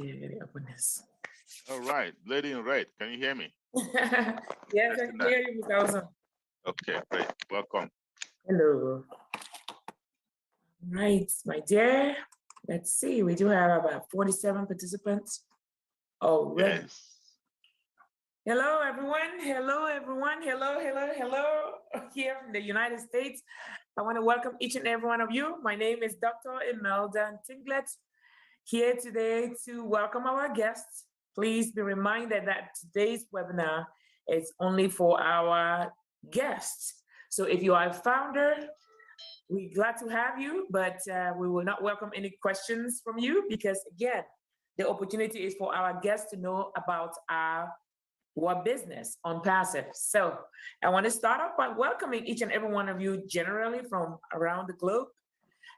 Okay, let me open this. All right, lady in red, can you hear me? Yes, I can hear you, Mr. Olson. Okay, great. Welcome. Hello. Right, my dear. Let's see, we do have about 47 participants already. Yes. Hello, everyone. Hello, everyone. Hello, hello, hello. Here from the United States. I want to welcome each and every one of you. My name is Dr. Imelda Tinglet, here today to welcome our guests. Please be reminded that today's webinar is only for our guests. So if you are a founder, we're glad to have you, but we will not welcome any questions from you because, again, the opportunity is for our guests to know about our business on Passive. So I want to start off by welcoming each and every one of you generally from around the globe.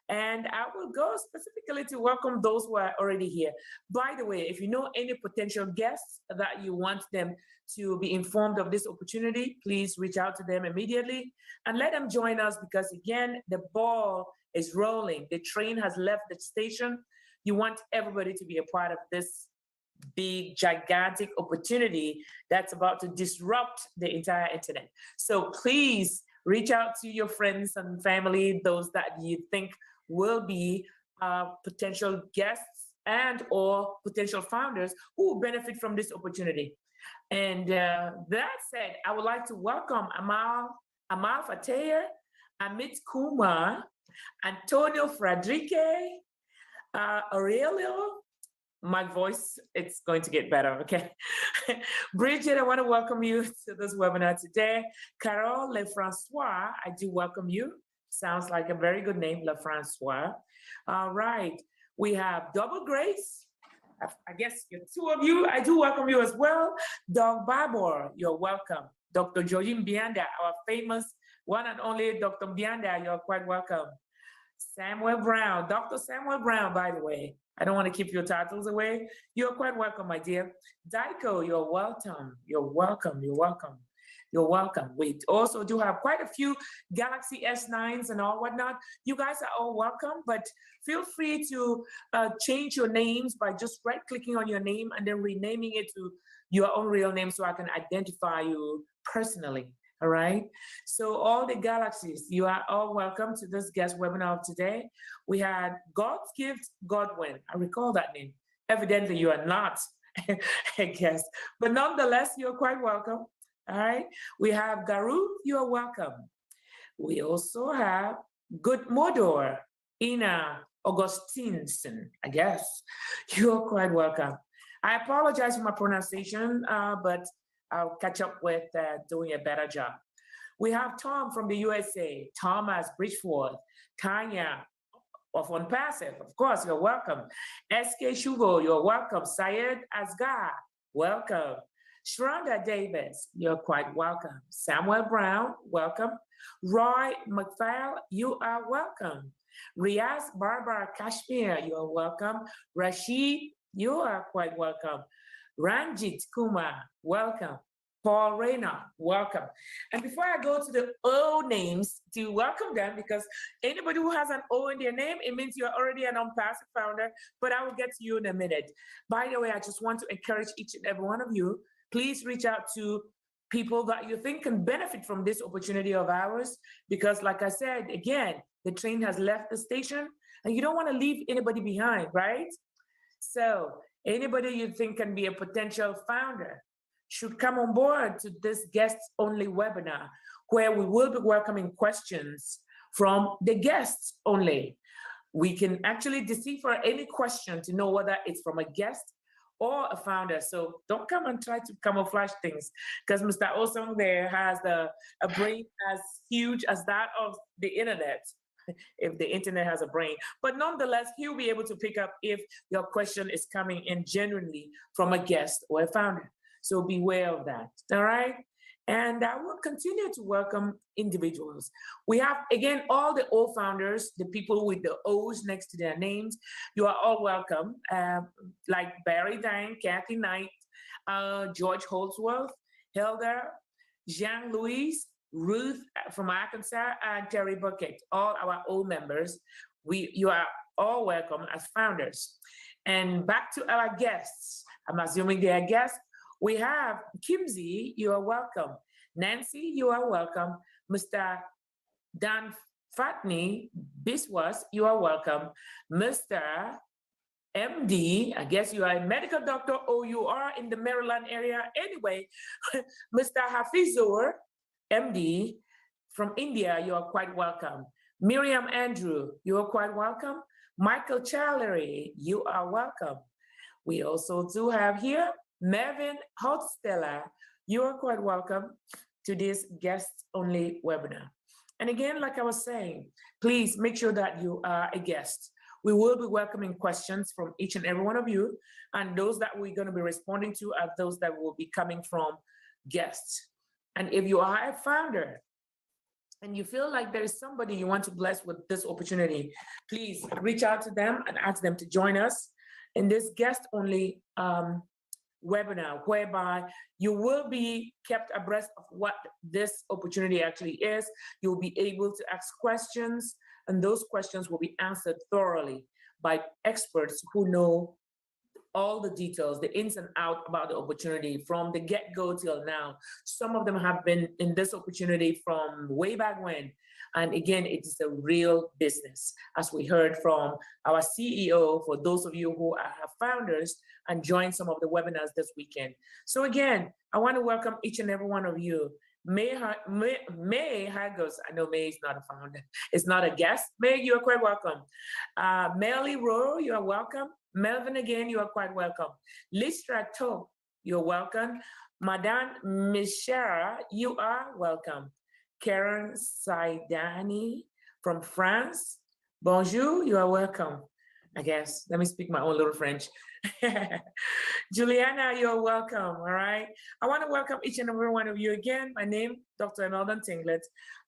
And I will go specifically to welcome those who are already here. By the way, if you know any potential guests that you want them to be informed of this opportunity, please reach out to them immediately and let them join us because, again, the ball is rolling. The train has left the station. You want everybody to be a part of this big, gigantic opportunity that's about to disrupt the entire internet. So please reach out to your friends and family, those that you think will be potential guests and or potential founders who will benefit from this opportunity. And that said, I would like to welcome Amal Fateh, Amit Kumar, Antonio Fradrique, Aurelio. My voice, it's going to get better, okay? Bridget, I want to welcome you to this webinar today. Carole Lefrancois, I do welcome you. Sounds like a very good name, Lefrancois. All right, we have Double Grace. I guess you're two of you. I do welcome you as well. Doug Babor, you're welcome. Dr. Georgine Bianda, our famous one and only Dr. Bianda, you're quite welcome. Samuel Brown, Dr. Samuel Brown, by the way. I don't want to keep your titles away. You're quite welcome, my dear. Daiko, you're welcome. You're welcome. You're welcome. You're welcome. We also do have quite a few Galaxy S9s and all whatnot. You guys are all welcome, but feel free to change your names by just right-clicking on your name and then renaming it to your own real name so I can identify you personally. All right. So all the Galaxies, you are all welcome to this guest webinar of today. We had God's Gift Godwin. I recall that name. Evidently, you are not a guest, but nonetheless, you're quite welcome. All right. We have Garu. You are welcome. We also have Good Modor, Ina Augustinson. I guess you're quite welcome. I apologize for my pronunciation, but I'll catch up with doing a better job. We have Tom from the USA, Thomas Bridgeforth, Tanya of On Passive, of course, you're welcome. SK Shugo, you're welcome. Syed Asgar, welcome. Shronda Davis, you're quite welcome. Samuel Brown, welcome. Roy McPhail, you are welcome. Riaz Barbara Kashmir, you are welcome. Rashid, you are quite welcome. Ranjit Kumar, welcome. Paul Rayner, welcome. And before I go to the O names to welcome them, because anybody who has an O in their name, it means you're already an On Passive founder, but I will get to you in a minute. By the way, I just want to encourage each and every one of you, please reach out to people that you think can benefit from this opportunity of ours, because like I said, again, the train has left the station and you don't want to leave anybody behind, right? So anybody you think can be a potential founder should come on board to this guests-only webinar, where we will be welcoming questions from the guests only. We can actually decipher any question to know whether it's from a guest or a founder. So don't come and try to camouflage things, because Mr. Osong there has a brain as huge as that of the internet, if the internet has a brain. But nonetheless, he'll be able to pick up if your question is coming in genuinely from a guest or a founder. So beware of that, all right? And I will continue to welcome individuals. We have, again, all the O founders, the people with the O's next to their names. You are all welcome, like Barry Dang, Kathy Knight, George Holdsworth, Hilda, Jean-Louise, Ruth from Arkansas, and Terry Bucket, all our O members. You are all welcome as founders. And back to our guests. I'm assuming they are guests. We have Kimsey, you are welcome. Nancy, you are welcome. Mr. Dan Fatney Biswas, you are welcome. Mr. MD, I guess you are a medical doctor or you are in the Maryland area. Anyway, Mr. Hafizur, MD, from India, you are quite welcome. Miriam Andrew, you are quite welcome. Michael Challery, you are welcome. We also do have here Mervyn Holtsteller, you are quite welcome to this guest-only webinar. And again, like I was saying, please make sure that you are a guest. We will be welcoming questions from each and every one of you, and those that we're going to be responding to are those that will be coming from guests. And if you are a founder and you feel like there is somebody you want to bless with this opportunity, please reach out to them and ask them to join us in this guest-only webinar, whereby you will be kept abreast of what this opportunity actually is. You'll be able to ask questions, and those questions will be answered thoroughly by experts who know all the details, the ins and outs about the opportunity from the get-go till now. Some of them have been in this opportunity from way back when. And again, it is a real business, as we heard from our CEO, for those of you who are founders and joined some of the webinars this weekend. So again, I want to welcome each and every one of you. May Hagos, I know May is not a founder, it's not a guest. May, you are quite welcome. Melly Rowe, you are welcome. Melvin, again, you are quite welcome. Listra To, you're welcome. Madame Michera, you are welcome. Karen Saidani from France, bonjour, you are welcome. I guess, let me speak my own little French. Juliana, you're welcome, all right? I want to welcome each and every one of you again. My name, Dr. Emelda Tinglet,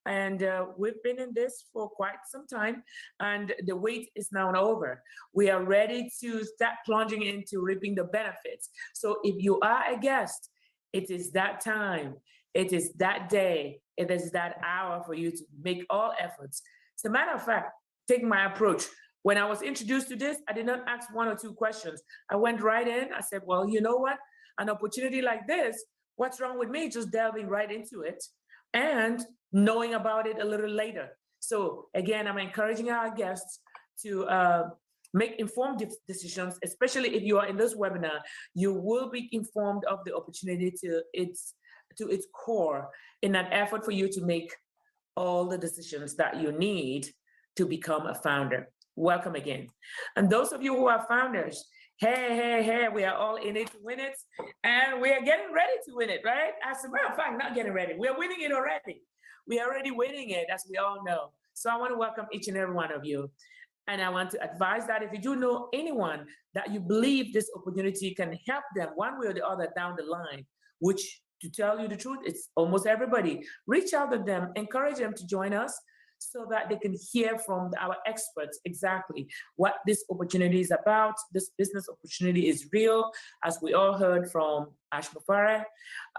and we've been in this for quite some time, and the wait is now over. We are ready to start plunging into reaping the benefits. So if you are a guest, it is that time, it is that day, it is that hour for you to make all efforts. As a matter of fact, take my approach. When I was introduced to this, I did not ask one or two questions. I went right in. I said, well, you know what? An opportunity like this, what's wrong with me just delving right into it and knowing about it a little later? So again, I'm encouraging our guests to make informed decisions, especially if you are in this webinar. You will be informed of the opportunity to its core in an effort for you to make all the decisions that you need to become a founder. Welcome again. And those of you who are founders, hey, we are all in it to win it. And we are getting ready to win it, right? As a matter of fact, not getting ready. We're winning it already. We are already winning it, as we all know. So I want to welcome each and every one of you. And I want to advise that if you do know anyone that you believe this opportunity can help them one way or the other down the line, which, to tell you the truth, it's almost everybody, reach out to them, encourage them to join us, so that they can hear from our experts exactly what this opportunity is about. This business opportunity is real, as we all heard from Ash Mufara,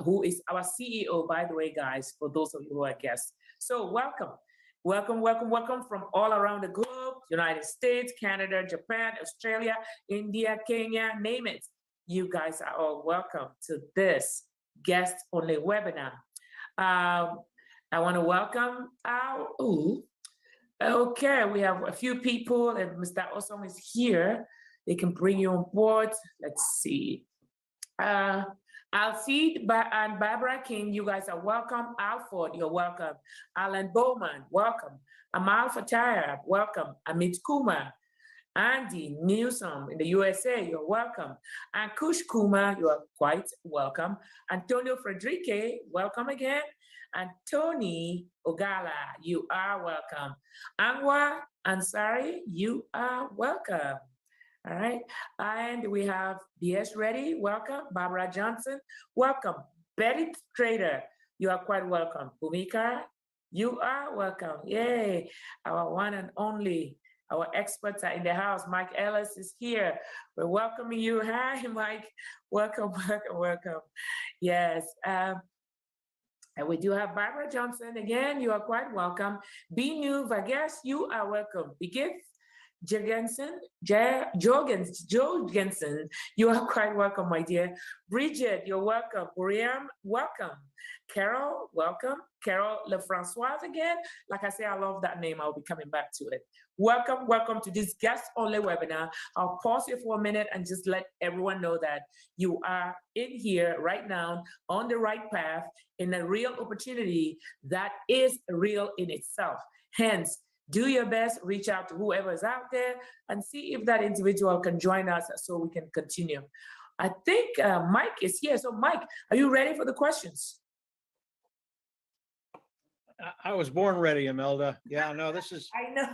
who is our CEO, by the way, guys, for those of you who are guests. So welcome, welcome, welcome, welcome from all around the globe, United States, Canada, Japan, Australia, India, Kenya, name it. You guys are all welcome to this guest-only webinar. I want to welcome our, okay, we have a few people, and Mr. Osong is here. They can bring you on board. Let's see. Alcide and Barbara King, you guys are welcome. Alford, you're welcome. Alan Bowman, welcome. Amal Fataya, welcome. Amit Kumar. Andy Newsom in the USA, you're welcome. And Kush Kumar, you are quite welcome. Antonio Frederique, welcome again. And Tony Ogala, you are welcome. Angwa Ansari, you are welcome. All right. And we have BS Ready, welcome. Barbara Johnson, welcome. Betty Trader, you are quite welcome. Bhumika, you are welcome. Yay. Our one and only, our experts are in the house. Mike Ellis is here. We're welcoming you. Hi, Mike. Welcome, welcome, welcome. Yes. And we do have Barbara Johnson. Again, you are quite welcome. Binu Vagas, you are welcome. Begith, Jorgensen, you are quite welcome, my dear. Bridget, you're welcome. Briam, welcome. Carol, welcome. Carol LeFrancois again. Like I say, I love that name. I'll be coming back to it. Welcome, welcome to this guest-only webinar. I'll pause here for a minute and just let everyone know that you are in here right now on the right path in a real opportunity that is real in itself. Hence, do your best, reach out to whoever is out there and see if that individual can join us so we can continue. I think Mike is here. So Mike, are you ready for the questions? I was born ready, Imelda. Yeah, no, this is. I know.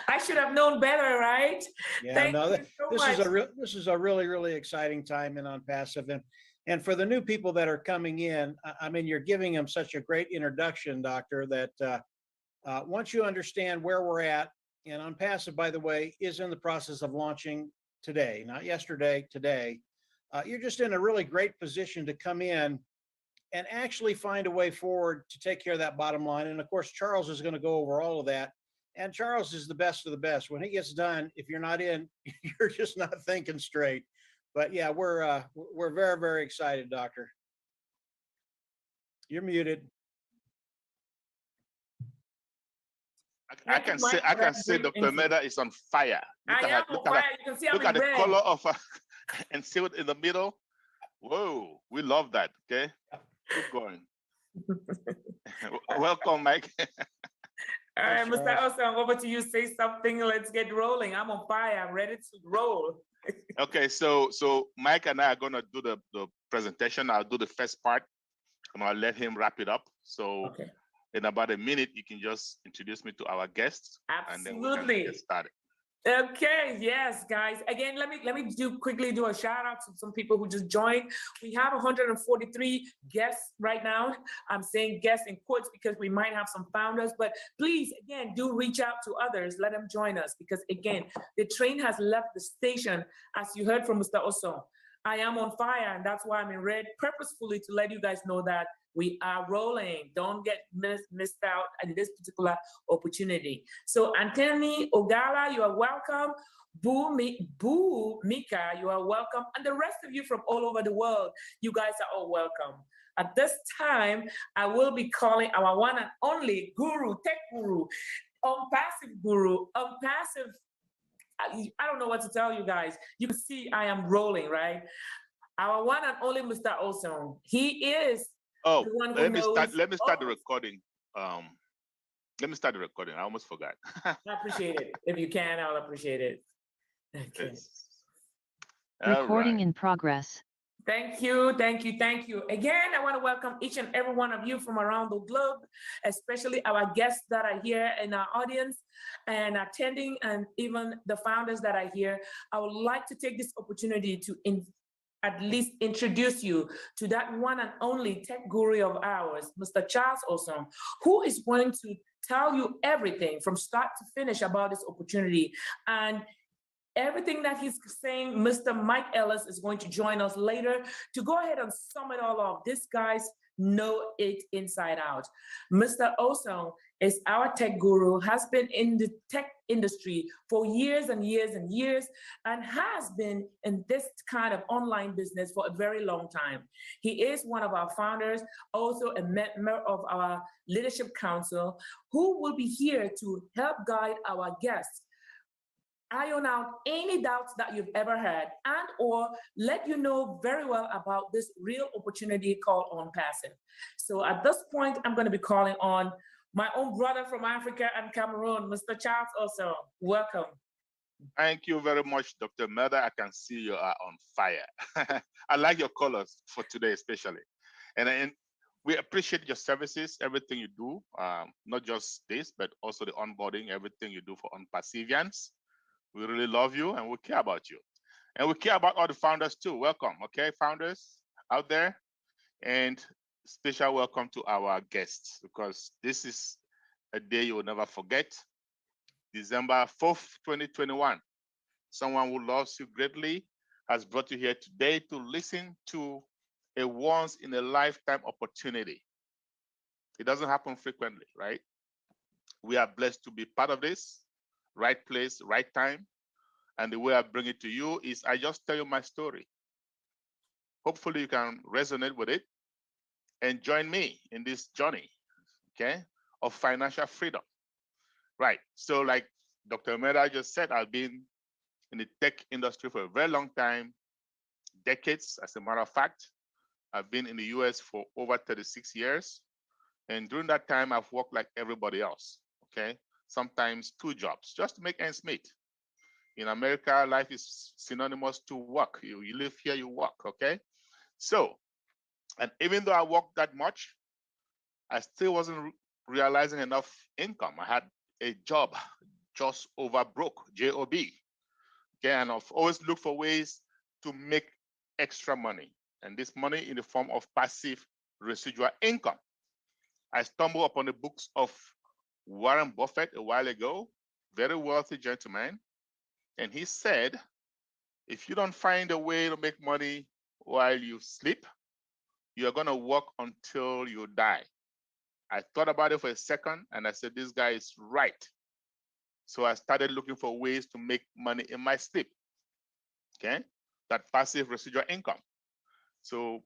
I should have known better, right? Yeah, Thank no, you so this is a really exciting time in OnPassive, and for the new people that are coming in, I mean, you're giving them such a great introduction, Doctor, that once you understand where we're at, and OnPassive, by the way, is in the process of launching today, not yesterday, today. You're just in a really great position to come in and actually find a way forward to take care of that bottom line. And of course, Charles is going to go over all of that. And Charles is the best of the best. When he gets done, if you're not in, you're just not thinking straight. But yeah, we're very excited, Doctor. You're muted. I can say Dr. Meda is on fire. Look at the color of her and see it in the middle. Whoa, we love that. Okay, keep going. Welcome, Mike. All right, Mr. Osong, over to you. Say something. Let's get rolling. I'm on fire. I'm ready to roll. Okay, so Mike and I are gonna do the presentation. I'll do the first part, and I'll let him wrap it up. So okay. In about a minute, you can just introduce me to our guests. Absolutely. And then we can get started. Okay, yes, guys. Again, let me quickly do a shout out to some people who just joined. We have 143 guests right now. I'm saying guests in quotes because we might have some founders, but please, again, do reach out to others. Let them join us because, again, the train has left the station, as you heard from Mr. Osong. I am on fire, and that's why I'm in red purposefully to let you guys know that we are rolling. Don't get missed out in this particular opportunity. So Anthony Ogala, you are welcome. Boo Mika, you are welcome. And the rest of you from all over the world, you guys are all welcome. At this time, I will be calling our one and only guru, tech guru, OnPassive guru, OnPassive. I don't know what to tell you guys. You can see I am rolling, right? Our one and only Mr. Osong. He is the one who let me start the recording. Let me start the recording. I almost forgot. I appreciate it. If you can, I'll appreciate it. Okay. Yes. Recording in progress. Thank you. Again, I want to welcome each and every one of you from around the globe, especially our guests that are here in our audience and attending, and even the founders that are here. I would like to take this opportunity to at least introduce you to that one and only tech guru of ours, Mr. Charles Osong, who is going to tell you everything from start to finish about this opportunity. And everything that he's saying, Mr. Mike Ellis is going to join us later to go ahead and sum it all up. These guys know it inside out. Mr. Osong is our tech guru, has been in the tech industry for years and years and years, and has been in this kind of online business for a very long time. He is one of our founders, also a member of our leadership council, who will be here to help guide our guests, iron out any doubts that you've ever had, and or let you know very well about this real opportunity called OnPassive. So at this point, I'm going to be calling on my own brother from Africa and Cameroon, Mr. Charles Osong. Welcome. Thank you very much, Dr. Meda. I can see you are on fire. I like your colors for today, especially. And we appreciate your services, everything you do, not just this, but also the onboarding, everything you do for OnPassivians. We really love you and we care about you. And we care about all the founders too. Welcome, okay, founders out there. And special welcome to our guests, because this is a day you will never forget. December 4th, 2021. Someone who loves you greatly has brought you here today to listen to a once in a lifetime opportunity. It doesn't happen frequently, right? We are blessed to be part of this. right place, right time. And the way I bring it to you is I just tell you my story. Hopefully you can resonate with it and join me in this journey, okay, of financial freedom. Right. So like Dr. Meda just said, I've been in the tech industry for a very long time, decades, as a matter of fact. I've been in the US for over 36 years. And during that time, I've worked like everybody else, okay? Sometimes 2 jobs just to make ends meet. In America, life is synonymous to work. You live here, you work, okay? So, and even though I worked that much, I still wasn't realizing enough income. I had a job just over broke, J-O-B. Okay, and I've always looked for ways to make extra money. And this money in the form of passive residual income. I stumbled upon the books of Warren Buffett a while ago, very wealthy gentleman. And he said, if you don't find a way to make money while you sleep, you're going to work until you die. I thought about it for a second and I said, this guy is right. So I started looking for ways to make money in my sleep. Okay, that passive residual income. So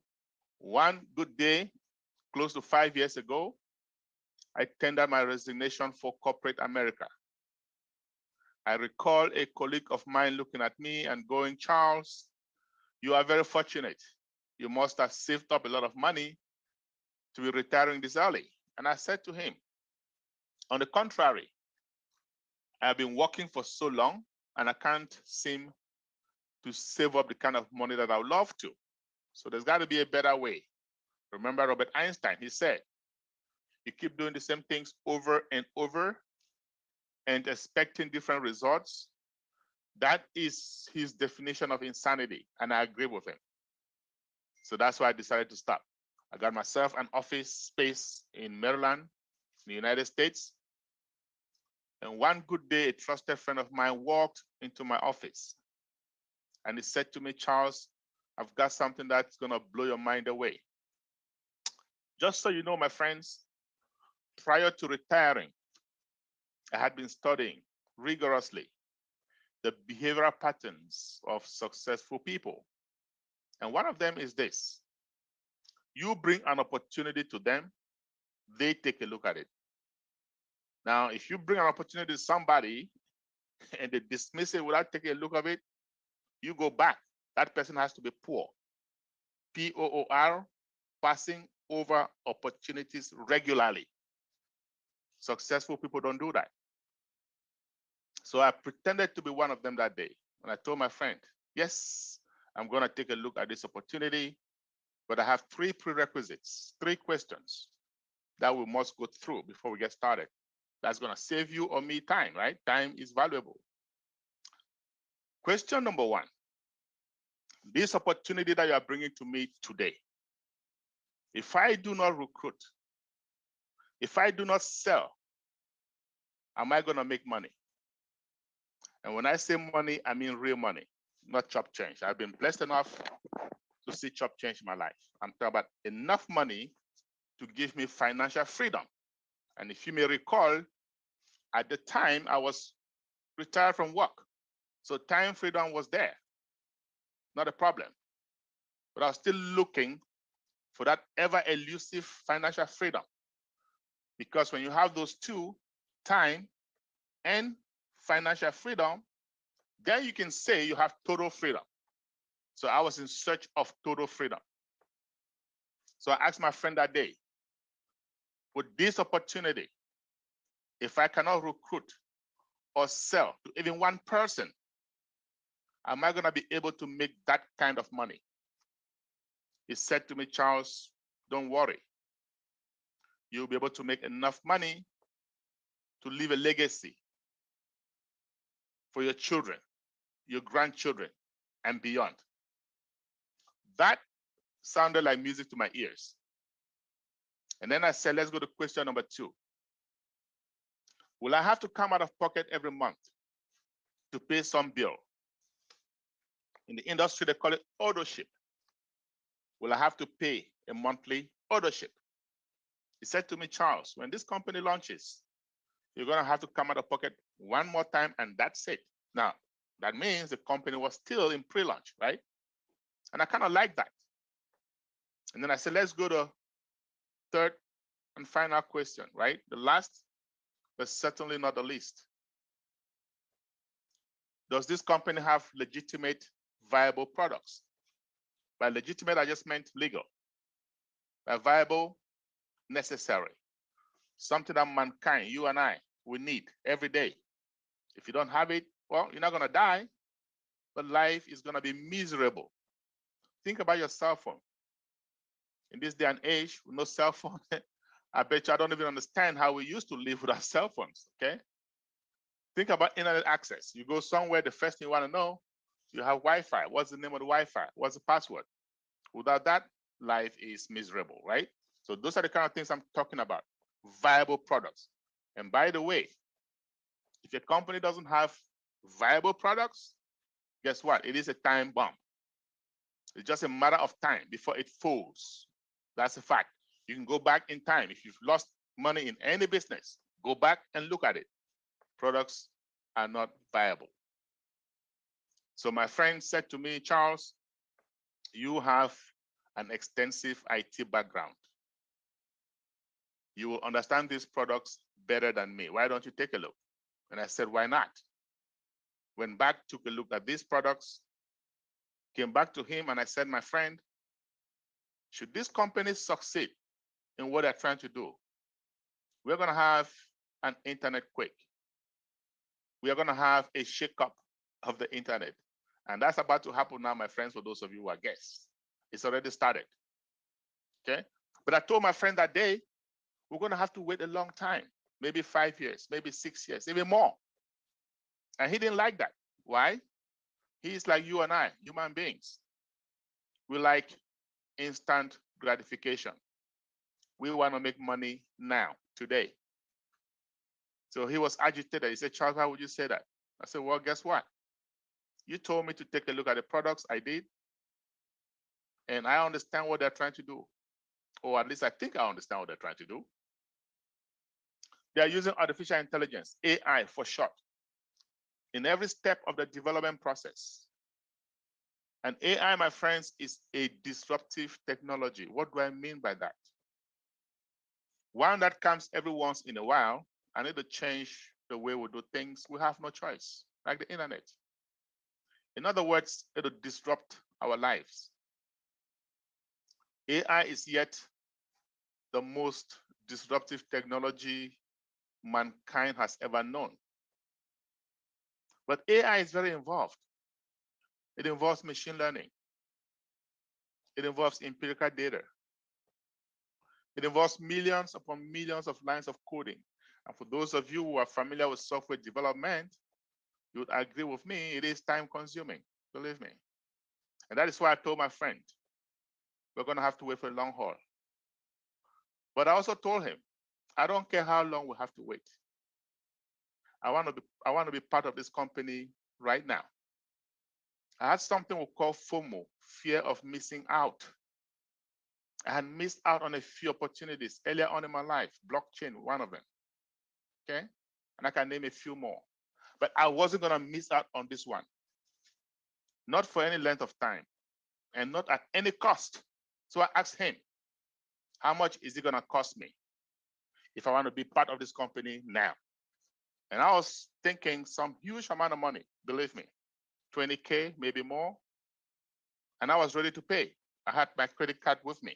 one good day, close to 5 years ago, I tendered my resignation for corporate America. I recall a colleague of mine looking at me and going, Charles, you are very fortunate. You must have saved up a lot of money to be retiring this early. And I said to him, on the contrary, I've been working for so long and I can't seem to save up the kind of money that I would love to. So there's got to be a better way. Remember Robert Einstein, he said, you keep doing the same things over and over and expecting different results. That is his definition of insanity, and I agree with him. So that's why I decided to stop. I got myself an office space in Maryland, in the United States. And one good day, a trusted friend of mine walked into my office and he said to me, Charles, I've got something that's going to blow your mind away. Just so you know, my friends, prior to retiring, I had been studying rigorously the behavioral patterns of successful people. And one of them is this. You bring an opportunity to them, they take a look at it. Now, if you bring an opportunity to somebody and they dismiss it without taking a look at it, you go back. That person has to be poor. P-O-O-R, passing over opportunities regularly. Successful people don't do that. So I pretended to be one of them that day. And I told my friend, yes, I'm going to take a look at this opportunity, but I have 3 prerequisites, 3 questions that we must go through before we get started. That's going to save you or me time, right? Time is valuable. Question number 1, this opportunity that you are bringing to me today, if I do not recruit, if I do not sell, am I going to make money? And when I say money, I mean real money, not chop change. I've been blessed enough to see chop change in my life. I'm talking about enough money to give me financial freedom. And if you may recall, at the time I was retired from work. So time freedom was there, not a problem. But I was still looking for that ever elusive financial freedom. Because when you have those 2, time and financial freedom, then you can say you have total freedom. So I was in search of total freedom. So I asked my friend that day, with this opportunity, if I cannot recruit or sell to even one person, am I going to be able to make that kind of money? He said to me, Charles, don't worry. You'll be able to make enough money to leave a legacy for your children, your grandchildren, and beyond. That sounded like music to my ears. And then I said, let's go to question number 2. Will I have to come out of pocket every month to pay some bill? In the industry, they call it ownership. Will I have to pay a monthly ownership? He said to me, Charles, when this company launches, You're going to have to come out of pocket one more time, and that's it. Now, that means the company was still in pre-launch, right? And I kind of like that. And then I said, let's go to third and final question, right? The last, but certainly not the least. Does this company have legitimate, viable products? By legitimate, I just meant legal. By viable, necessary. Something that mankind, you and I, we need every day. If you don't have it, well, you're not going to die, but life is going to be miserable. Think about your cell phone. In this day and age, with no cell phone, I bet you I don't even understand how we used to live without cell phones, okay? Think about internet access. You go somewhere, the first thing you want to know, you have Wi-Fi. What's the name of the Wi-Fi? What's the password? Without that, life is miserable, right? So those are the kind of things I'm talking about, viable products. And by the way, if your company doesn't have viable products, guess what? It is a time bomb. It's just a matter of time before it falls. That's a fact. You can go back in time. If you've lost money in any business, go back and look at it. Products are not viable. So my friend said to me, Charles, you have an extensive IT background. You will understand these products better than me. Why don't you take a look? And I said, why not? Went back, took a look at these products, came back to him, and I said, my friend, should this company succeed in what they're trying to do, we're going to have an internet quake. We are going to have a shakeup of the internet. And that's about to happen now, my friends, for those of you who are guests. It's already started. Okay? But I told my friend that day, we're going to have to wait a long time, maybe 5 years, maybe 6 years, even more. And he didn't like that. Why? He's like you and I, human beings. We like instant gratification. We want to make money now, today. So he was agitated. He said, Charles, how would you say that? I said, well, guess what? You told me to take a look at the products. I did. And I understand what they're trying to do. Or at least I think I understand what they're trying to do. They're using artificial intelligence, AI for short, in every step of the development process. And AI, my friends, is a disruptive technology. What do I mean by that? One that comes every once in a while. I need to change the way we do things. We have no choice, like the internet. In other words, it'll disrupt our lives. AI is yet the most disruptive technology mankind has ever known. But AI is very involved. It involves machine learning. It involves empirical data. It involves millions upon millions of lines of coding. And for those of you who are familiar with software development, you would agree with me, it is time consuming, believe me. And that is why I told my friend, we're going to have to wait for a long haul. But I also told him, I don't care how long we have to wait. I want to be part of this company right now. I had something we call FOMO, fear of missing out. I had missed out on a few opportunities earlier on in my life, blockchain, one of them. Okay? And I can name a few more. But I wasn't going to miss out on this one. Not for any length of time and not at any cost. So I asked him, how much is it going to cost me if I want to be part of this company now? And I was thinking some huge amount of money, believe me, 20K, maybe more. And I was ready to pay. I had my credit card with me.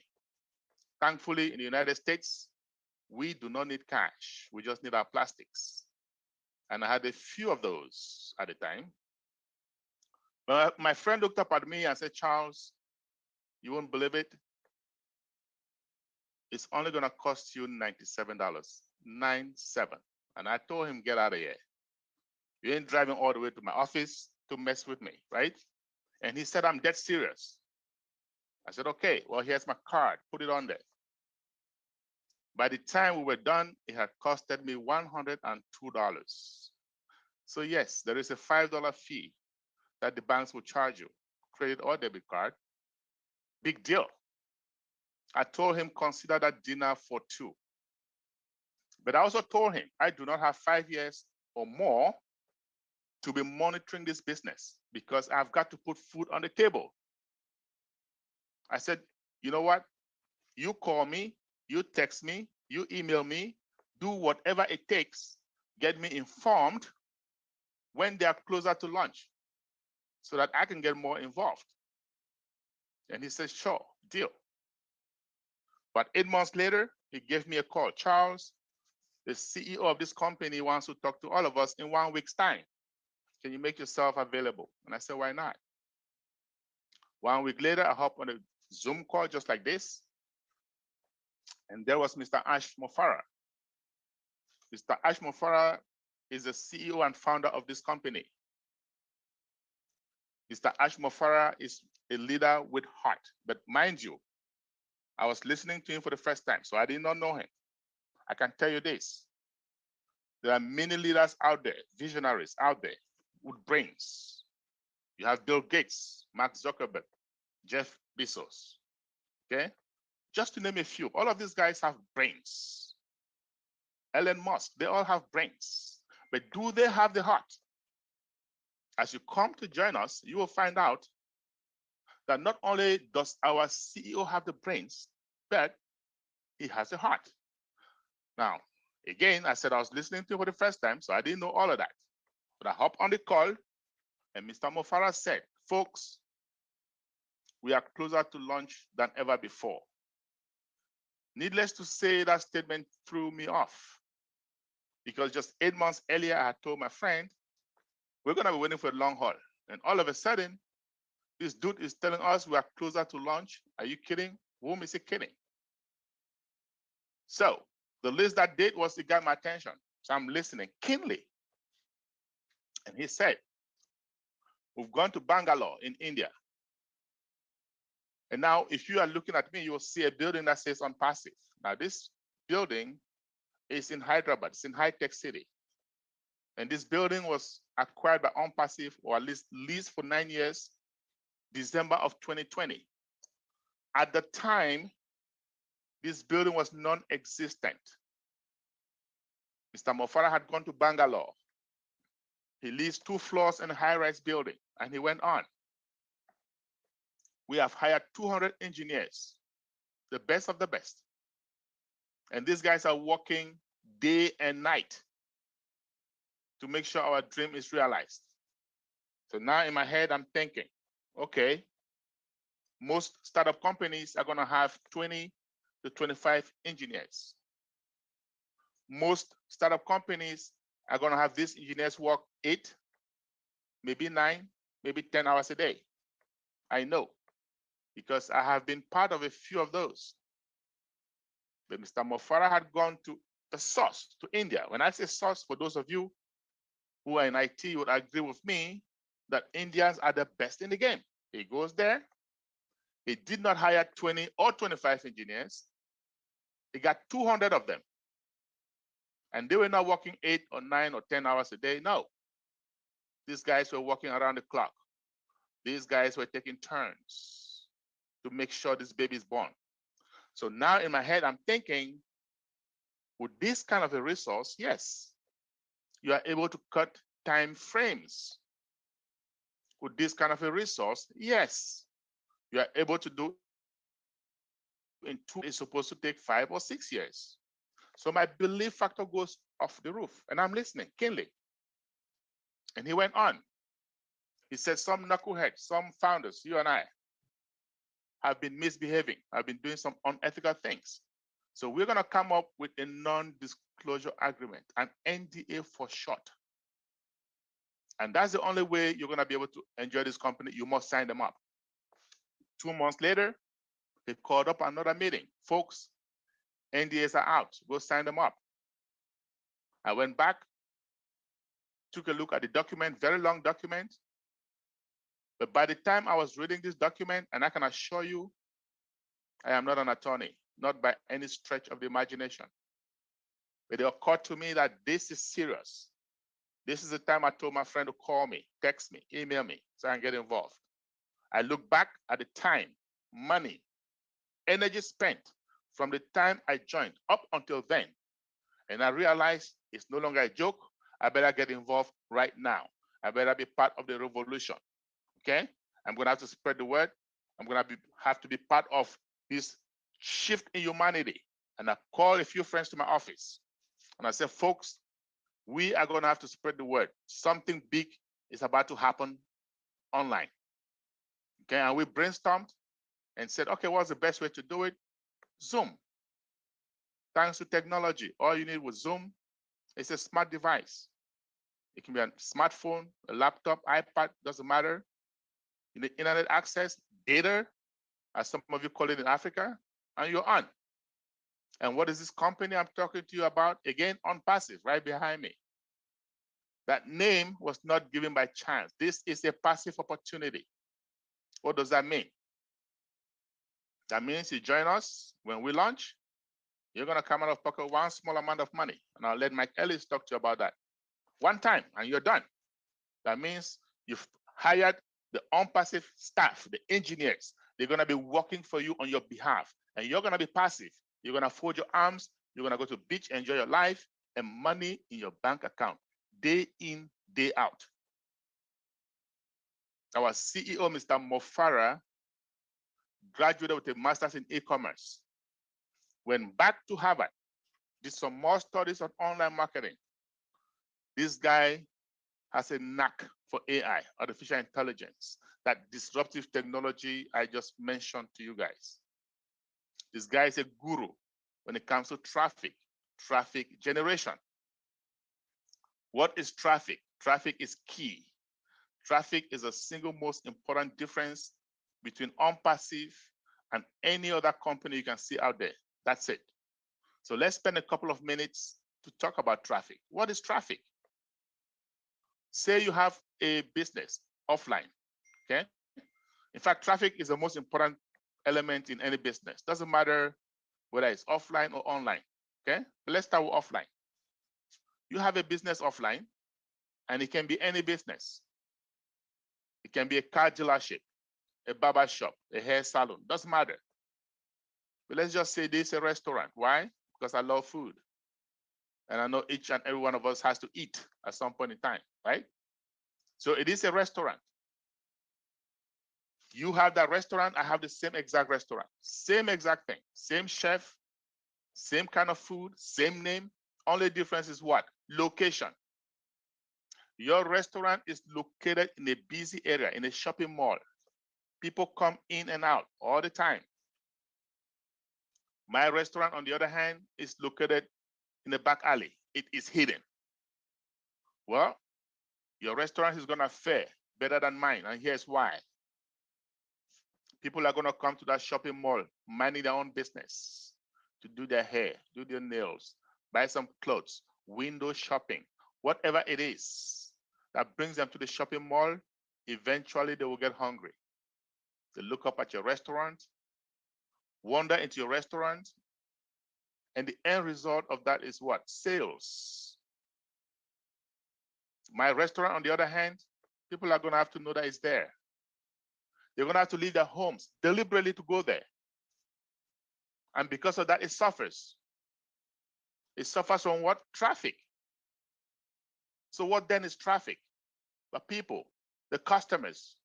Thankfully, in the United States, we do not need cash. We just need our plastics. And I had a few of those at the time. But my friend looked up at me and said, Charles, you won't believe it. It's only going to cost you $97. 97. And I told him, get out of here. You ain't driving all the way to my office to mess with me, right? And he said, I'm dead serious. I said, okay, well, here's my card. Put it on there. By the time we were done, it had costed me $102. So yes, there is a $5 fee that the banks will charge you, credit or debit card. Big deal. I told him, consider that dinner for two. But I also told him I do not have 5 years or more to be monitoring this business because I've got to put food on the table. I said, you know what? You call me, you text me, you email me, do whatever it takes, get me informed when they are closer to launch so that I can get more involved. And he said, sure, deal. But 8 months later, he gave me a call. Charles, the CEO of this company wants to talk to all of us in 1 week's time. Can you make yourself available? And I said, why not? 1 week later, I hopped on a Zoom call just like this. And there was Mr. Ash Mofara. Mr. Ash Mofara is the CEO and founder of this company. Mr. Ash Mofara is a leader with heart. But mind you, I was listening to him for the first time, so I did not know him. I can tell you this. There are many leaders out there, visionaries out there with brains. You have Bill Gates, Mark Zuckerberg, Jeff Bezos, okay? Just to name a few, all of these guys have brains. Elon Musk, they all have brains. But do they have the heart? As you come to join us, you will find out that not only does our CEO have the brains, but he has a heart. Now, again, I said I was listening to him for the first time, so I didn't know all of that. But I hopped on the call, and Mr. Mofara said, folks, we are closer to launch than ever before. Needless to say, that statement threw me off because just 8 months earlier, I had told my friend, we're going to be waiting for a long haul. And all of a sudden, this dude is telling us we are closer to launch. Are you kidding? Whom is he kidding? So the list that date was, it got my attention. So I'm listening keenly. And he said, we've gone to Bangalore in India. And now if you are looking at me, you will see a building that says OnPassive. Now this building is in Hyderabad, it's in High Tech City. And this building was acquired by OnPassive, or at least leased for 9 years, December of 2020. At the time, this building was non-existent. Mr. Mofara had gone to Bangalore. He leased 2 floors in a high-rise building, and he went on. We have hired 200 engineers, the best of the best. And these guys are working day and night to make sure our dream is realized. So now in my head, I'm thinking, okay, most startup companies are gonna have 20 to 25 engineers. Most startup companies are gonna have these engineers work 8, maybe 9, maybe 10 hours a day. I know, because I have been part of a few of those. But Mr. Mofara had gone to the source, to India. When I say source, for those of you who are in IT, you would agree with me that Indians are the best in the game. He goes there. He did not hire 20 or 25 engineers. He got 200 of them. And they were not working 8 or 9 or 10 hours a day. No. These guys were working around the clock. These guys were taking turns to make sure this baby is born. So now in my head, I'm thinking, with this kind of a resource, yes, you are able to cut time frames. With this kind of a resource, yes, you are able to do in 2, it's supposed to take 5 or 6 years. So my belief factor goes off the roof, and I'm listening keenly. And he went on. He said, some knuckleheads, some founders, you and I, have been misbehaving, have been doing some unethical things. So we're gonna come up with a non-disclosure agreement, an NDA for short. And that's the only way you're gonna be able to enjoy this company. You must sign them up. 2 months later, he called up another meeting. Folks, NDAs are out, go sign them up. I went back, took a look at the document, very long document. But by the time I was reading this document, and I can assure you, I am not an attorney, not by any stretch of the imagination. But it occurred to me that this is serious. This is the time I told my friend to call me, text me, email me, so I can get involved. I look back at the time, money, energy spent from the time I joined up until then, And I realized it's no longer a joke. I better get involved right now. I better be part of the revolution. Okay? I'm going to have to spread the word. I'm going to have to be part of this shift in humanity. And I call a few friends to my office. And I said, folks, we are going to have to spread the word. Something big is about to happen online. Okay? And we brainstormed and said, okay, what's the best way to do it? Zoom. Thanks to technology, all you need was Zoom. It's a smart device. It can be a smartphone, a laptop, iPad, doesn't matter. You need internet access, data, as some of you call it in Africa, and you're on. And what is this company I'm talking to you about? Again, OnPassive, right behind me. That name was not given by chance. This is a passive opportunity. What does that mean? That means you join us when we launch, you're going to come out of pocket one small amount of money. And I'll let Mike Ellis talk to you about that. One time, and you're done. That means you've hired the OnPassive staff, the engineers. They're going to be working for you on your behalf. And you're going to be passive. You're going to fold your arms. You're going to go to the beach, enjoy your life, and money in your bank account, day in, day out. Our CEO, Mr. Mofara, graduated with a master's in e-commerce. Went back to Harvard, did some more studies on online marketing. This guy has a knack for AI, artificial intelligence, that disruptive technology I just mentioned to you guys. This guy is a guru when it comes to traffic generation. What is traffic? Traffic is key. Traffic is the single most important difference between OnPassive and any other company you can see out there. That's it. So let's spend a couple of minutes to talk about traffic. What is traffic? Say you have a business offline, okay? In fact, traffic is the most important element in any business. Doesn't matter whether it's offline or online, okay? But let's start with offline. You have a business offline, and it can be any business. It can be a car dealership, a barber shop, a hair salon, doesn't matter. But let's just say this is a restaurant. Why? Because I love food. And I know each and every one of us has to eat at some point in time, right? So it is a restaurant. You have that restaurant, I have the same exact restaurant. Same exact thing, same chef, same kind of food, same name. Only difference is what? Location. Your restaurant is located in a busy area, in a shopping mall. People come in and out all the time. My restaurant, on the other hand, is located in a back alley. It is hidden. Well, your restaurant is gonna fare better than mine, and here's why. People are gonna come to that shopping mall, minding their own business, to do their hair, do their nails, buy some clothes, window shopping, whatever it is that brings them to the shopping mall. Eventually they will get hungry. They look up at your restaurant, wander into your restaurant, and the end result of that is what? Sales. My restaurant, on the other hand, people are gonna have to know that it's there. They're gonna have to leave their homes deliberately to go there. And because of that, it suffers. It suffers from what? Traffic. So what then is traffic? The people, the customers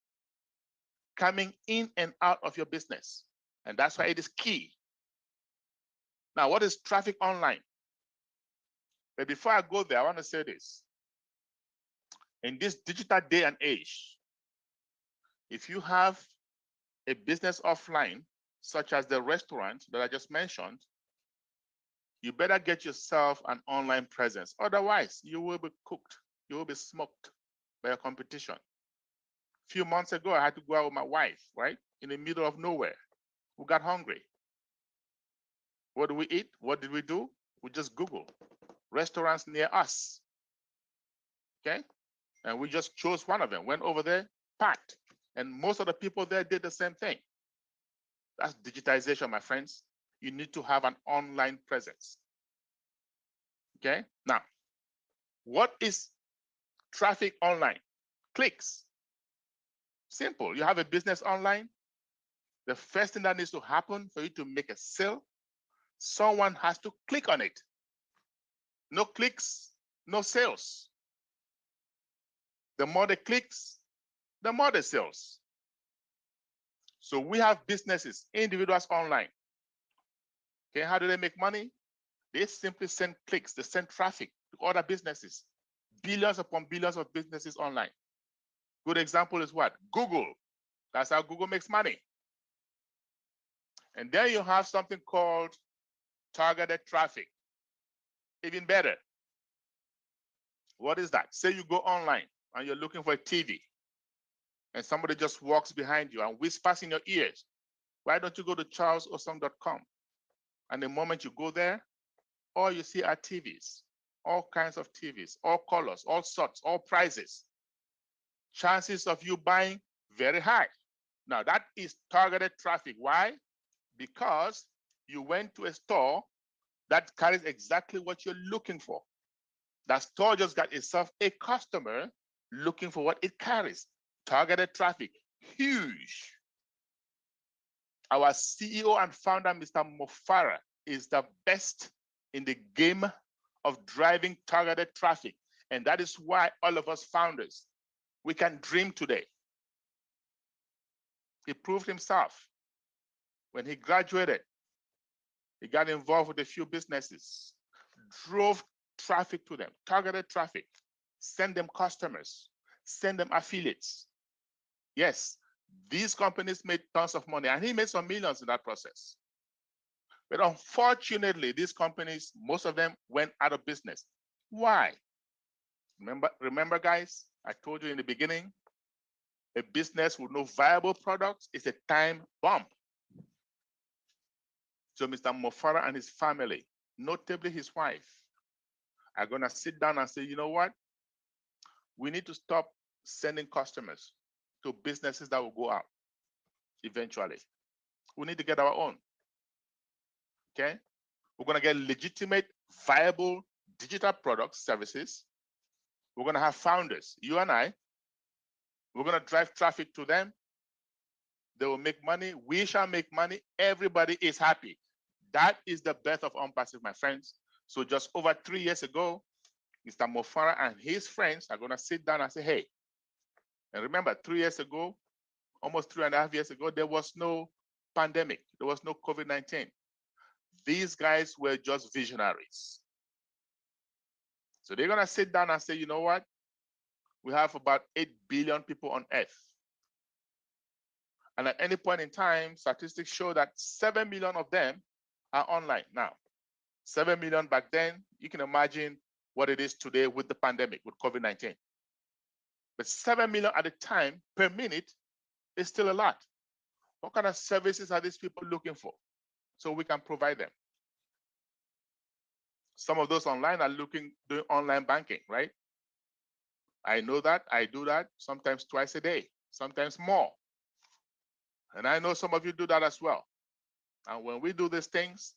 coming in and out of your business. And that's why it is key. Now, what is traffic online? But before I go there, I want to say this. In this digital day and age, if you have a business offline, such as the restaurant that I just mentioned, you better get yourself an online presence. Otherwise, you will be cooked. You will be smoked by your competition. A few months ago, I had to go out with my wife, right? In the middle of nowhere. We got hungry. What do we eat? What did we do? We just Google restaurants near us. Okay? And we just chose one of them, went over there, packed. And most of the people there did the same thing. That's digitization, my friends. You need to have an online presence. Okay? Now, what is traffic online? Clicks. Simple. You have a business online. The first thing that needs to happen for you to make a sale, someone has to click on it. No clicks, no sales. The more the clicks, the more the sales. So we have businesses, individuals online. Okay, how do they make money? They simply send clicks, they send traffic to other businesses, billions upon billions of businesses online. Good example is what? Google. That's how Google makes money. And then you have something called targeted traffic. Even better. What is that? Say you go online and you're looking for a TV and somebody just walks behind you and whispers in your ears, why don't you go to charlesosong.com? And the moment you go there, all you see are TVs, all kinds of TVs, all colors, all sorts, all prices. Chances of you buying very high. Now that is targeted traffic. Why? Because you went to a store that carries exactly what you're looking for. That store just got itself a customer looking for what it carries. Targeted traffic, huge. Our CEO and founder, Mr. Mo Farah, is the best in the game of driving targeted traffic. And that is why all of us founders, we can dream today. He proved himself. When he graduated, he got involved with a few businesses, drove traffic to them, targeted traffic, send them customers, send them affiliates. Yes, these companies made tons of money and he made some millions in that process. But unfortunately, these companies, most of them went out of business. Why? Remember guys, I told you in the beginning, a business with no viable products is a time bomb. So Mr. Mo Farah and his family, notably his wife, are gonna sit down and say, you know what? We need to stop sending customers to businesses that will go out eventually. We need to get our own, okay? We're gonna get legitimate, viable digital products, services. We're gonna have founders, you and I. We're gonna drive traffic to them. They will make money. We shall make money. Everybody is happy. That is the birth of OnPassive, my friends. So just over 3 years ago, Mr. Mo Farah and his friends are gonna sit down and say, hey, and remember 3 years ago, almost 3.5 years ago, there was no pandemic. There was no COVID-19. These guys were just visionaries. So they're gonna sit down and say, you know what? We have about 8 billion people on Earth. And at any point in time, statistics show that 7 million of them are online now. 7 million back then, you can imagine what it is today with the pandemic, with COVID-19. But 7 million at a time per minute is still a lot. What kind of services are these people looking for? So we can provide them. Some of those online are doing online banking, right? I know that, I do that sometimes twice a day, sometimes more. And I know some of you do that as well. And when we do these things,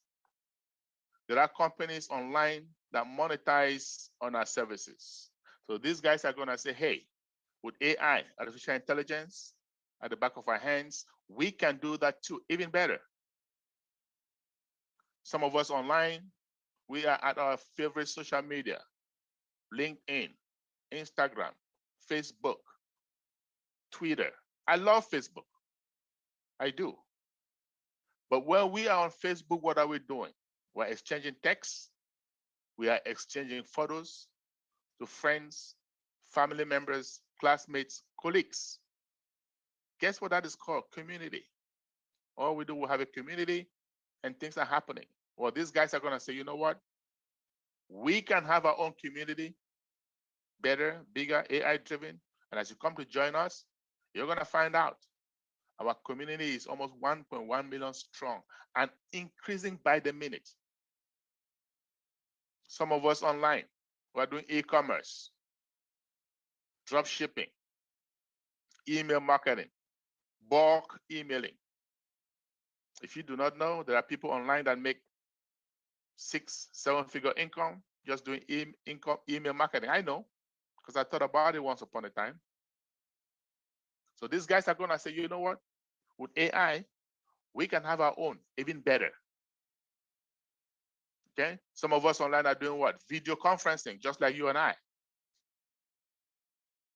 there are companies online that monetize on our services. So these guys are gonna say, hey, with AI, artificial intelligence, at the back of our hands, we can do that too, even better. Some of us online, we are at our favorite social media, LinkedIn, Instagram, Facebook, Twitter. I love Facebook. I do. But when we are on Facebook, what are we doing? We're exchanging texts. We are exchanging photos to friends, family members, classmates, colleagues. Guess what that is called? Community. All we do, we have a community and things are happening. Well, these guys are gonna say, you know what? We can have our own community, better, bigger, AI-driven. And as you come to join us, you're gonna find out our community is almost 1.1 million strong and increasing by the minute. Some of us online, we're doing e-commerce, drop shipping, email marketing, bulk emailing. If you do not know, there are people online that make 6, 7-figure income just doing email marketing. I know, because I thought about it once upon a time. So these guys are gonna say, you know what? With AI, we can have our own, even better. Okay. Some of us online are doing what? Video conferencing, just like you and I.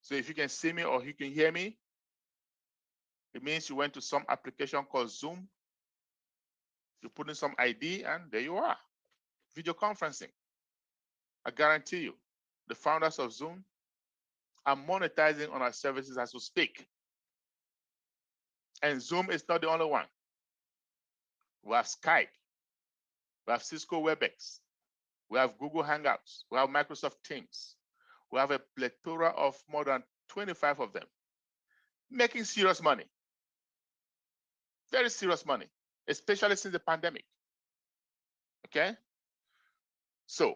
So if you can see me or you can hear me, it means you went to some application called Zoom. You put in some ID and there you are. Video conferencing. I guarantee you, the founders of Zoom are monetizing on our services as we speak. And Zoom is not the only one. We have Skype. We have Cisco WebEx. We have Google Hangouts. We have Microsoft Teams. We have a plethora of more than 25 of them, making serious money. Very serious money, especially since the pandemic. Okay? So,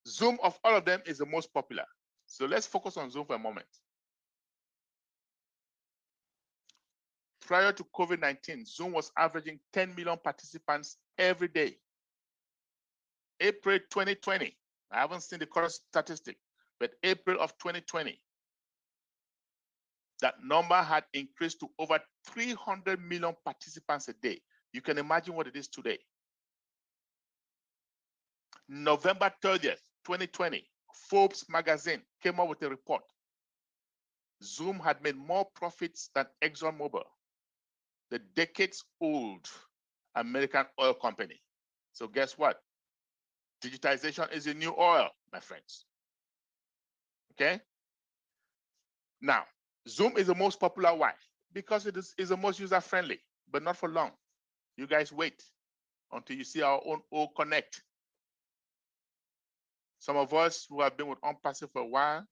Zoom of all of them is the most popular. So let's focus on Zoom for a moment. Prior to COVID-19, Zoom was averaging 10 million participants every day. April 2020, I haven't seen the current statistic, but April of 2020, that number had increased to over 300 million participants a day. You can imagine what it is today. November 30th, 2020, Forbes magazine came up with a report. Zoom had made more profits than ExxonMobil, the decades-old American oil company. So guess what? Digitization is the new oil, my friends. Okay? Now, Zoom is the most popular. Why? Because it is the most user-friendly, but not for long. You guys wait until you see our own O Connect. Some of us who have been with OnPassive for a while,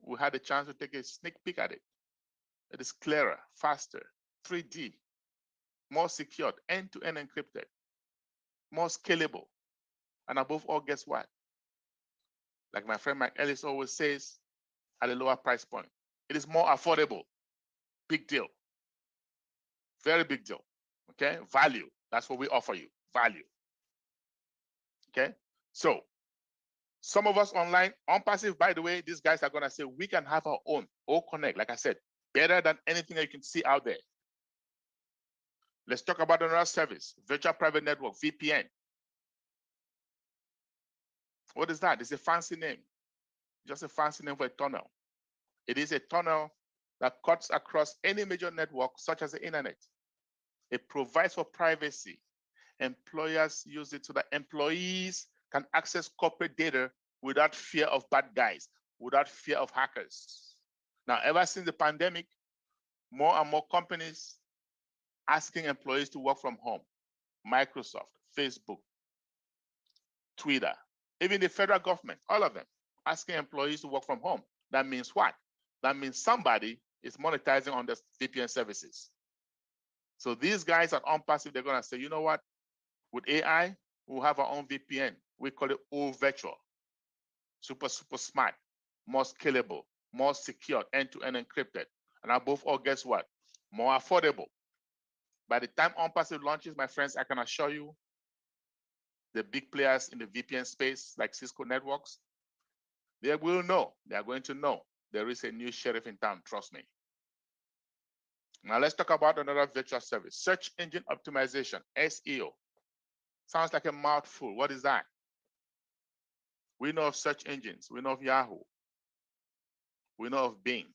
we had a chance to take a sneak peek at it. It is clearer, faster, 3D, more secured, end-to-end encrypted, more scalable, and above all, guess what? Like my friend Mike Ellis always says, at a lower price point. It is more affordable. Big deal. Very big deal. Okay? Value. That's what we offer you. Value. Okay? So, some of us online, OnPassive, by the way, these guys are going to say, we can have our own O Connect, like I said, better than anything that you can see out there. Let's talk about another service, Virtual Private Network, VPN. What is that? It's a fancy name. Just a fancy name for a tunnel. It is a tunnel that cuts across any major network, such as the internet. It provides for privacy. Employers use it so that employees can access corporate data without fear of bad guys, without fear of hackers. Now, ever since the pandemic, more and more companies asking employees to work from home. Microsoft, Facebook, Twitter, even the federal government, all of them asking employees to work from home. That means what? That means somebody is monetizing on the VPN services. So these guys at OnPassive, they're going to say, you know what? With AI, we'll have our own VPN. We call it O Virtual. Super, super smart, more scalable, more secure, end-to-end encrypted. And above all, guess what? More affordable. By the time OnPassive launches, my friends, I can assure you, the big players in the VPN space, like Cisco Networks, they will know, they are going to know there is a new sheriff in town, trust me. Now let's talk about another virtual service, search engine optimization, SEO. Sounds like a mouthful. What is that? We know of search engines. We know of Yahoo. We know of Bing.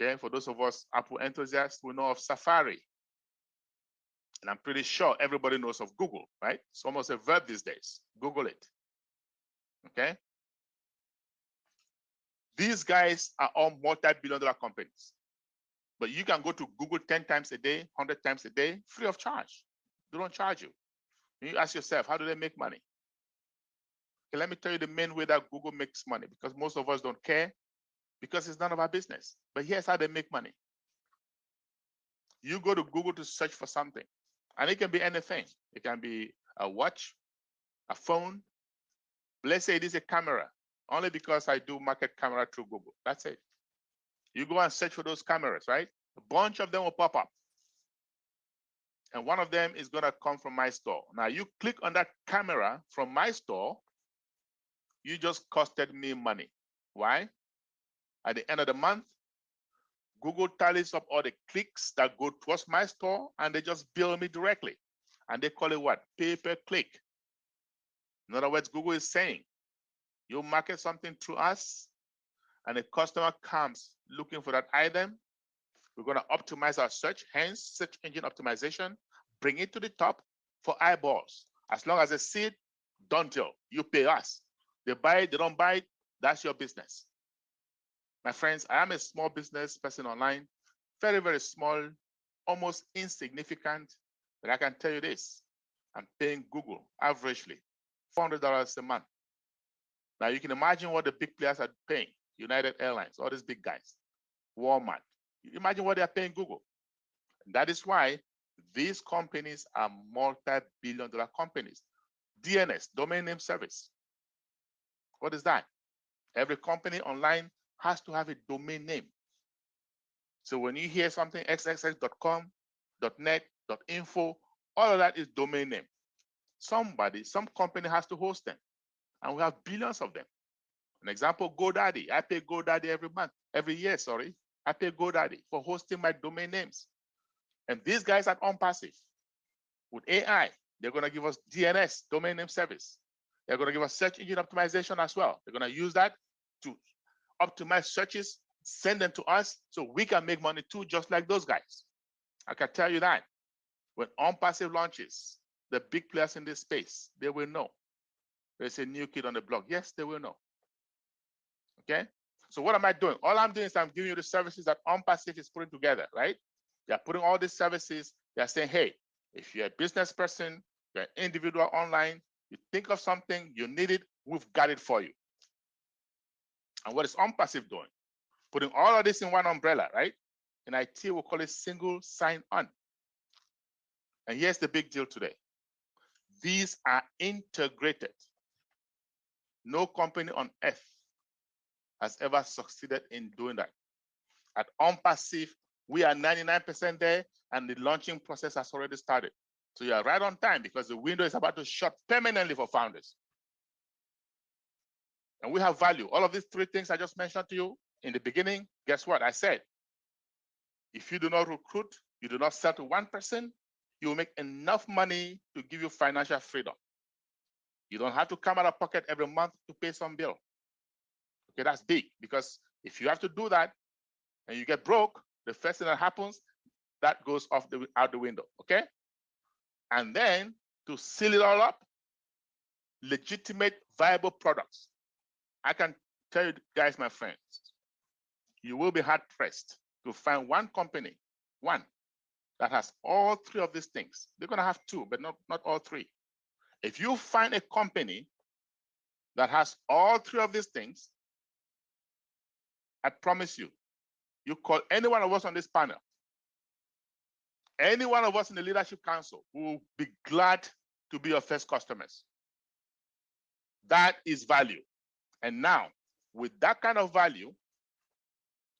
Okay, for those of us Apple enthusiasts, we know of Safari. And I'm pretty sure everybody knows of Google, right? It's almost a verb these days. Google it. Okay? These guys are all multi-billion-dollar companies. But you can go to Google 10 times a day, 100 times a day, free of charge. They don't charge you. And you ask yourself, how do they make money? Okay, let me tell you the main way that Google makes money, because most of us don't care, because it's none of our business. But here's how they make money. You go to Google to search for something, and it can be anything. It can be a watch, a phone. Let's say it is a camera, only because I do market camera through Google. That's it. You go and search for those cameras, right? A bunch of them will pop up. And one of them is going to come from my store. Now, you click on that camera from my store, you just costed me money. Why? At the end of the month, Google tallies up all the clicks that go towards my store, and they just bill me directly. And they call it what? Pay per click. In other words, Google is saying, you market something to us, and a customer comes looking for that item, we're going to optimize our search, hence search engine optimization, bring it to the top for eyeballs. As long as they see it, don't deal. You pay us. They buy it, they don't buy it, that's your business. My friends, I am a small business person online, very, very small, almost insignificant, but I can tell you this, I'm paying Google averagely $400 a month. Now you can imagine what the big players are paying, United Airlines, all these big guys, Walmart. Imagine what they are paying Google. And that is why these companies are multi-billion-dollar companies. DNS, domain name service. What is that? Every company online has to have a domain name. So when you hear something xxx.com, .net, .info, all of that is domain name. Some company has to host them. And we have billions of them. An example, GoDaddy. I pay GoDaddy every year, sorry. I pay GoDaddy for hosting my domain names. And these guys at OnPassive, with AI, they're going to give us DNS, domain name service. They're going to give us search engine optimization as well. They're going to use that to optimize searches, send them to us so we can make money too, just like those guys. I can tell you that when OnPassive launches, the big players in this space, they will know. There's a new kid on the block. Yes, they will know. Okay? So what am I doing? All I'm doing is I'm giving you the services that OnPassive is putting together, right? They're putting all these services. They're saying, hey, if you're a business person, you're an individual online, you think of something, you need it, we've got it for you. And what is OnPassive doing? Putting all of this in one umbrella, right? In IT, we call it single sign-on. And here's the big deal today. These are integrated. No company on earth has ever succeeded in doing that. At OnPassive, we are 99% there, and the launching process has already started. So you are right on time because the window is about to shut permanently for founders. And we have value. All of these three things I just mentioned to you in the beginning, guess what? I said, if you do not recruit, you do not sell to one person, you will make enough money to give you financial freedom. You don't have to come out of pocket every month to pay some bill. Okay, that's big because if you have to do that and you get broke, the first thing that happens, that goes out the window, okay? And then to seal it all up, legitimate, viable products. I can tell you guys, my friends, you will be hard pressed to find one company, one, that has all three of these things. They're gonna have two, but not all three. If you find a company that has all three of these things, I promise you, you call any one of us on this panel, any one of us in the Leadership Council, we will be glad to be your first customers. That is value. And now, with that kind of value,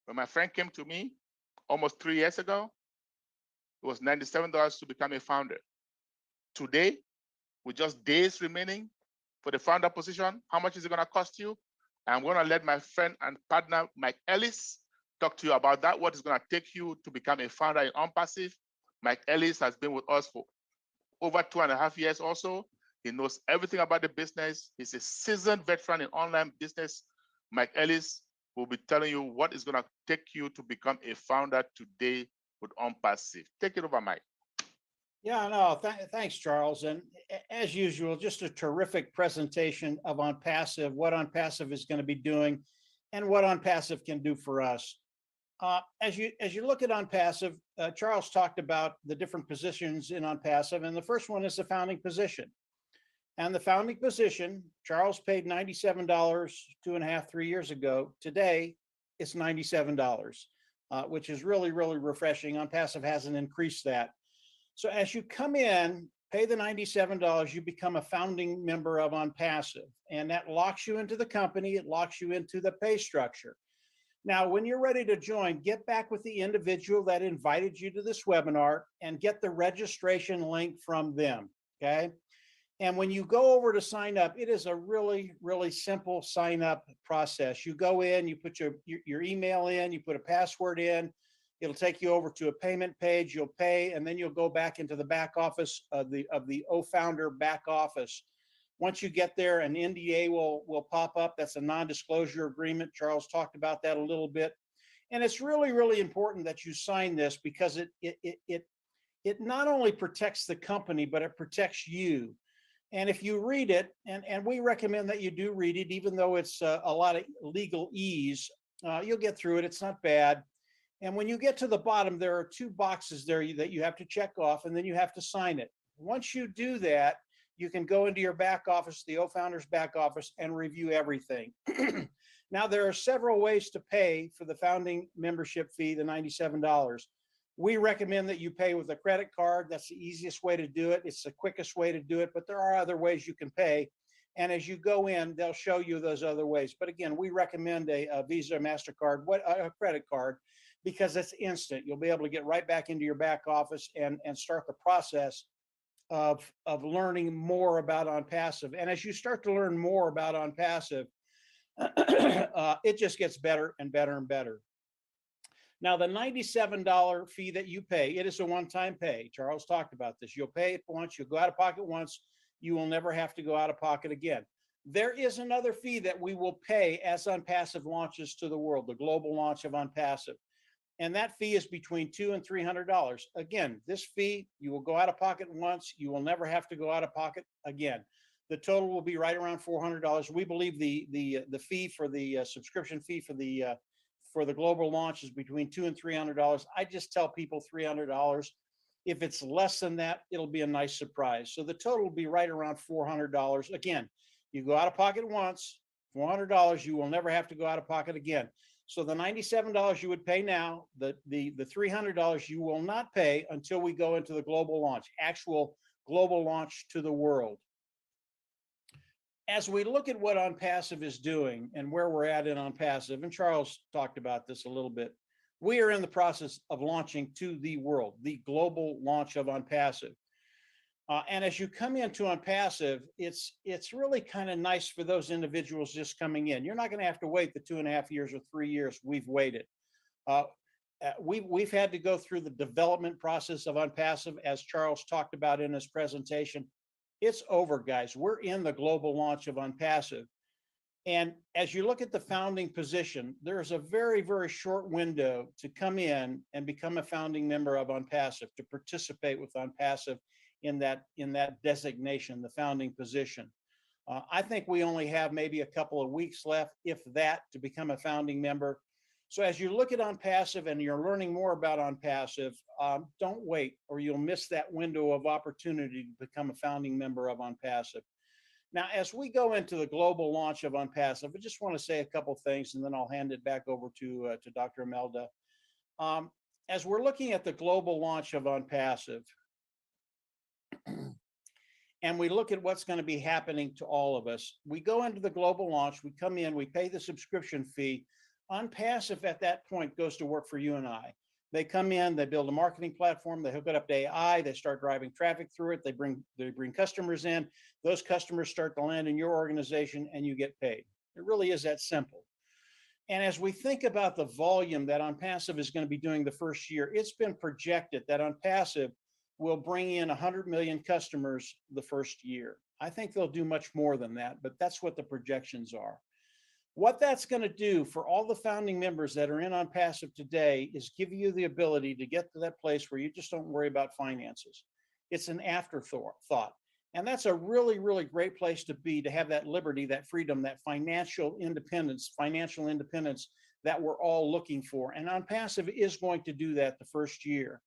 when my friend came to me almost 3 years ago, it was $97 to become a founder. Today, with just days remaining for the founder position, how much is it going to cost you? I'm going to let my friend and partner, Mike Ellis, talk to you about that, what it's going to take you to become a founder in OnPassive. Mike Ellis has been with us for over 2.5 years also. He knows everything about the business. He's a seasoned veteran in online business. Mike Ellis will be telling you what is going to take you to become a founder today with OnPassive. Take it over, Mike. Yeah, no, thanks, Charles. And as usual, just a terrific presentation of OnPassive, what OnPassive is going to be doing and what OnPassive can do for us. As you look at OnPassive, Charles talked about the different positions in OnPassive, and the first one is the founding position. And the founding position, Charles paid $97 2.5, 3 years ago. Today, it's $97, which is really, really refreshing. OnPassive hasn't increased that. So as you come in, pay the $97, you become a founding member of OnPassive, and that locks you into the company. It locks you into the pay structure. Now, when you're ready to join, get back with the individual that invited you to this webinar and get the registration link from them, okay? And when you go over to sign up, it is a really, really simple sign up process. You go in, you put your email in, you put a password in, it'll take you over to a payment page, you'll pay, and then you'll go back into the back office of the OFounder back office. Once you get there, an NDA will pop up. That's a non-disclosure agreement. Charles talked about that a little bit. And it's really, really important that you sign this because it not only protects the company, but it protects you. And if you read it, and we recommend that you do read it, even though it's a lot of legalese, you'll get through it. It's not bad. And when you get to the bottom, there are 2 boxes there that you have to check off, and then you have to sign it. Once you do that, you can go into your back office, the O-Founders back office, and review everything. Now, there are several ways to pay for the founding membership fee, the $97. We recommend that you pay with a credit card. That's the easiest way to do it. It's the quickest way to do it, but there are other ways you can pay. And as you go in, they'll show you those other ways. But again, we recommend a Visa, MasterCard, a credit card, because it's instant. You'll be able to get right back into your back office and start the process of learning more about OnPassive. And as you start to learn more about OnPassive, it just gets better and better and better. Now, the $97 fee that you pay, it is a one-time pay. Charles talked about this. You'll pay it once, you'll go out of pocket once, you will never have to go out of pocket again. There is another fee that we will pay as OnPassive launches to the world, the global launch of OnPassive. And that fee is between $200 and $300. Again, this fee, you will go out of pocket once, you will never have to go out of pocket again. The total will be right around $400. We believe the fee for the subscription fee for the global launch is between $200 and $300. I just tell people $300. If it's less than that, it'll be a nice surprise. So the total will be right around $400. Again, you go out of pocket once, $400, you will never have to go out of pocket again. So the $97 you would pay now, the $300 you will not pay until we go into the global launch, actual global launch to the world. As we look at what OnPassive is doing and where we're at in OnPassive, and Charles talked about this a little bit, we are in the process of launching to the world, the global launch of OnPassive. And as you come into OnPassive, it's really kind of nice for those individuals just coming in. You're not going to have to wait the 2.5 years or 3 years we've waited. We've had to go through the development process of OnPassive, as Charles talked about in his presentation. It's over, guys. We're in the global launch of OnPassive. And as you look at the founding position, there's a very, very short window to come in and become a founding member of OnPassive, to participate with OnPassive in that designation, the founding position. I think we only have maybe a couple of weeks left, if that, to become a founding member. So as you look at OnPassive and you're learning more about OnPassive, don't wait, or you'll miss that window of opportunity to become a founding member of OnPassive. Now, as we go into the global launch of OnPassive, I just want to say a couple things, and then I'll hand it back over to Dr. Imelda. As we're looking at the global launch of OnPassive, and we look at what's going to be happening to all of us, we go into the global launch, we come in, we pay the subscription fee. OnPassive at that point goes to work for you and I. They come in, they build a marketing platform, they hook it up to AI, they start driving traffic through it, they bring customers in, those customers start to land in your organization, and you get paid. It really is that simple. And as we think about the volume that OnPassive is going to be doing the first year, it's been projected that OnPassive will bring in 100 million customers the first year. I think they'll do much more than that, but that's what the projections are. What that's going to do for all the founding members that are in OnPassive today is give you the ability to get to that place where you just don't worry about finances. It's an afterthought. And that's a really, really great place to be, to have that liberty, that freedom, that financial independence that we're all looking for. And OnPassive is going to do that the first year.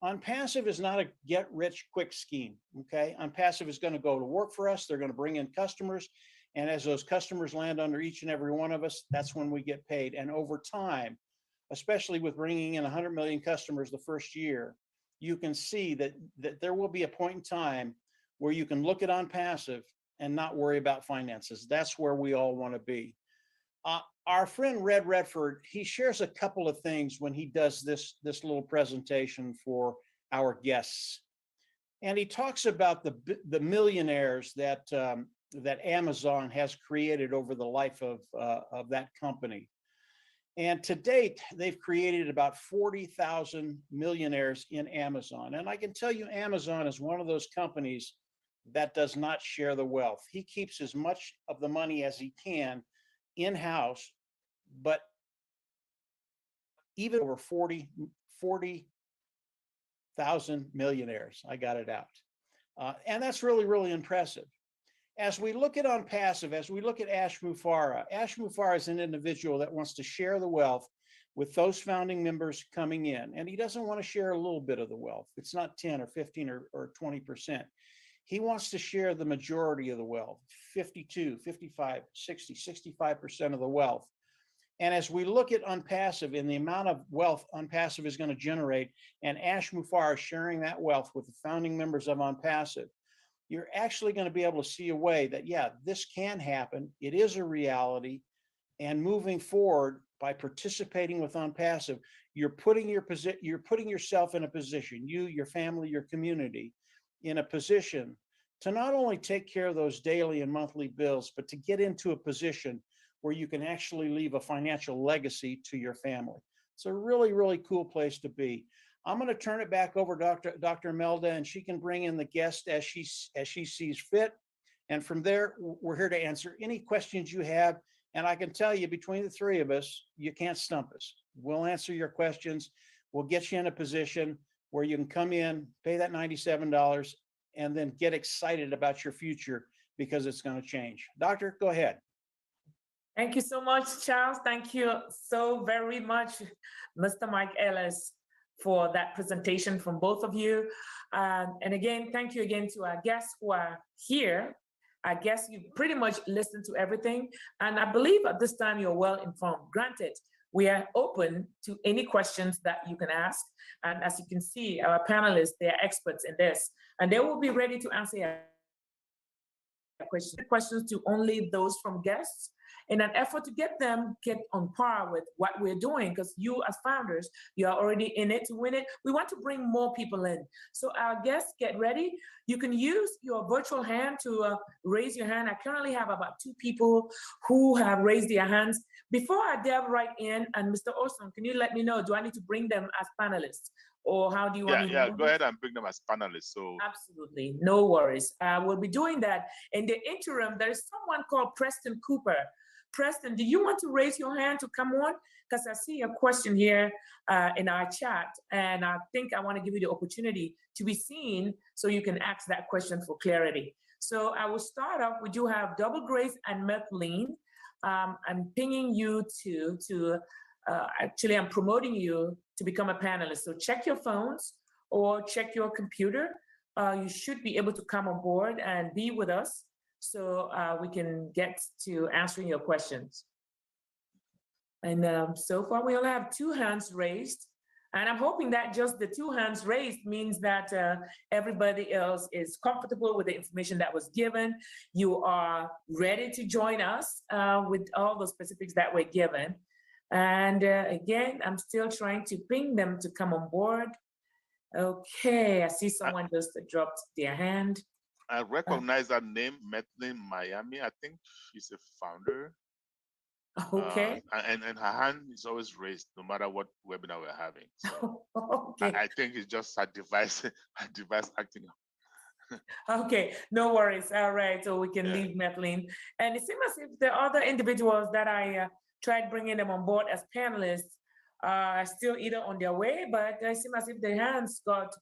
OnPassive is not a get-rich-quick scheme, okay? OnPassive is going to go to work for us. They're going to bring in customers. And as those customers land under each and every one of us, that's when we get paid. And over time, especially with bringing in 100 million customers the first year, you can see that there will be a point in time where you can look at OnPassive and not worry about finances. That's where we all want to be. Our friend Red Redford, he shares a couple of things when he does this little presentation for our guests. And he talks about the millionaires that Amazon has created over the life of that company. And to date, they've created about 40,000 millionaires in Amazon. And I can tell you, Amazon is one of those companies that does not share the wealth. He keeps as much of the money as he can in-house, but even over 40,000 millionaires. I got it out. And that's really, really impressive. As we look at OnPassive, as we look at Ash Mufareh is an individual that wants to share the wealth with those founding members coming in. And he doesn't want to share a little bit of the wealth. It's not 10 or 15 or 20%. He wants to share the majority of the wealth, 52, 55, 60, 65% of the wealth. And as we look at OnPassive and the amount of wealth OnPassive is going to generate, and Ash Mufareh sharing that wealth with the founding members of OnPassive, you're actually going to be able to see a way that, yeah, this can happen. It is a reality. And moving forward by participating with OnPassive, you're putting yourself in a position, you, your family, your community, in a position to not only take care of those daily and monthly bills, but to get into a position where you can actually leave a financial legacy to your family. It's a really, really cool place to be. I'm going to turn it back over to Dr. Melda, and she can bring in the guest as she sees fit. And from there, we're here to answer any questions you have. And I can tell you, between the three of us, you can't stump us. We'll answer your questions. We'll get you in a position where you can come in, pay that $97, and then get excited about your future because it's going to change. Doctor, go ahead. Thank you so much, Charles. Thank you so very much, Mr. Mike Ellis, for that presentation from both of you. And again, thank you again to our guests who are here. I guess you pretty much listened to everything. And I believe at this time you're well informed. Granted, we are open to any questions that you can ask. And as you can see, our panelists, they are experts in this, and they will be ready to answer your questions to only those from guests, in an effort to get on par with what we're doing, because you as founders, you are already in it to win it. We want to bring more people in. So our guests, get ready. You can use your virtual hand to raise your hand. I currently have about 2 people who have raised their hands. Before I delve right in, and Mr. Olson, can you let me know, do I need to bring them as panelists? Or how do you want to? Yeah, go ahead and bring them as panelists. So absolutely, no worries. We'll be doing that. In the interim, there is someone called Preston Cooper. Preston, do you want to raise your hand to come on? Because I see a question here in our chat, and I think I want to give you the opportunity to be seen so you can ask that question for clarity. So I will start off. We do have Double Grace and Methlene. I'm pinging you actually, I'm promoting you to become a panelist. So check your phones or check your computer. You should be able to come on board and be with us, so we can get to answering your questions. And so far, we only have 2 hands raised. And I'm hoping that just the 2 hands raised means that everybody else is comfortable with the information that was given. You are ready to join us with all the specifics that were given. And again, I'm still trying to ping them to come on board. Okay, I see someone just dropped their hand. I recognize that name, Methlene Miami. I think she's a founder. Okay. And her hand is always raised, no matter what webinar we're having. So okay. I think it's just her device acting up. Okay, no worries. All right, so we can leave Methlene. And it seems as if the other individuals that I tried bringing them on board as panelists are still either on their way, but it seems as if their hands got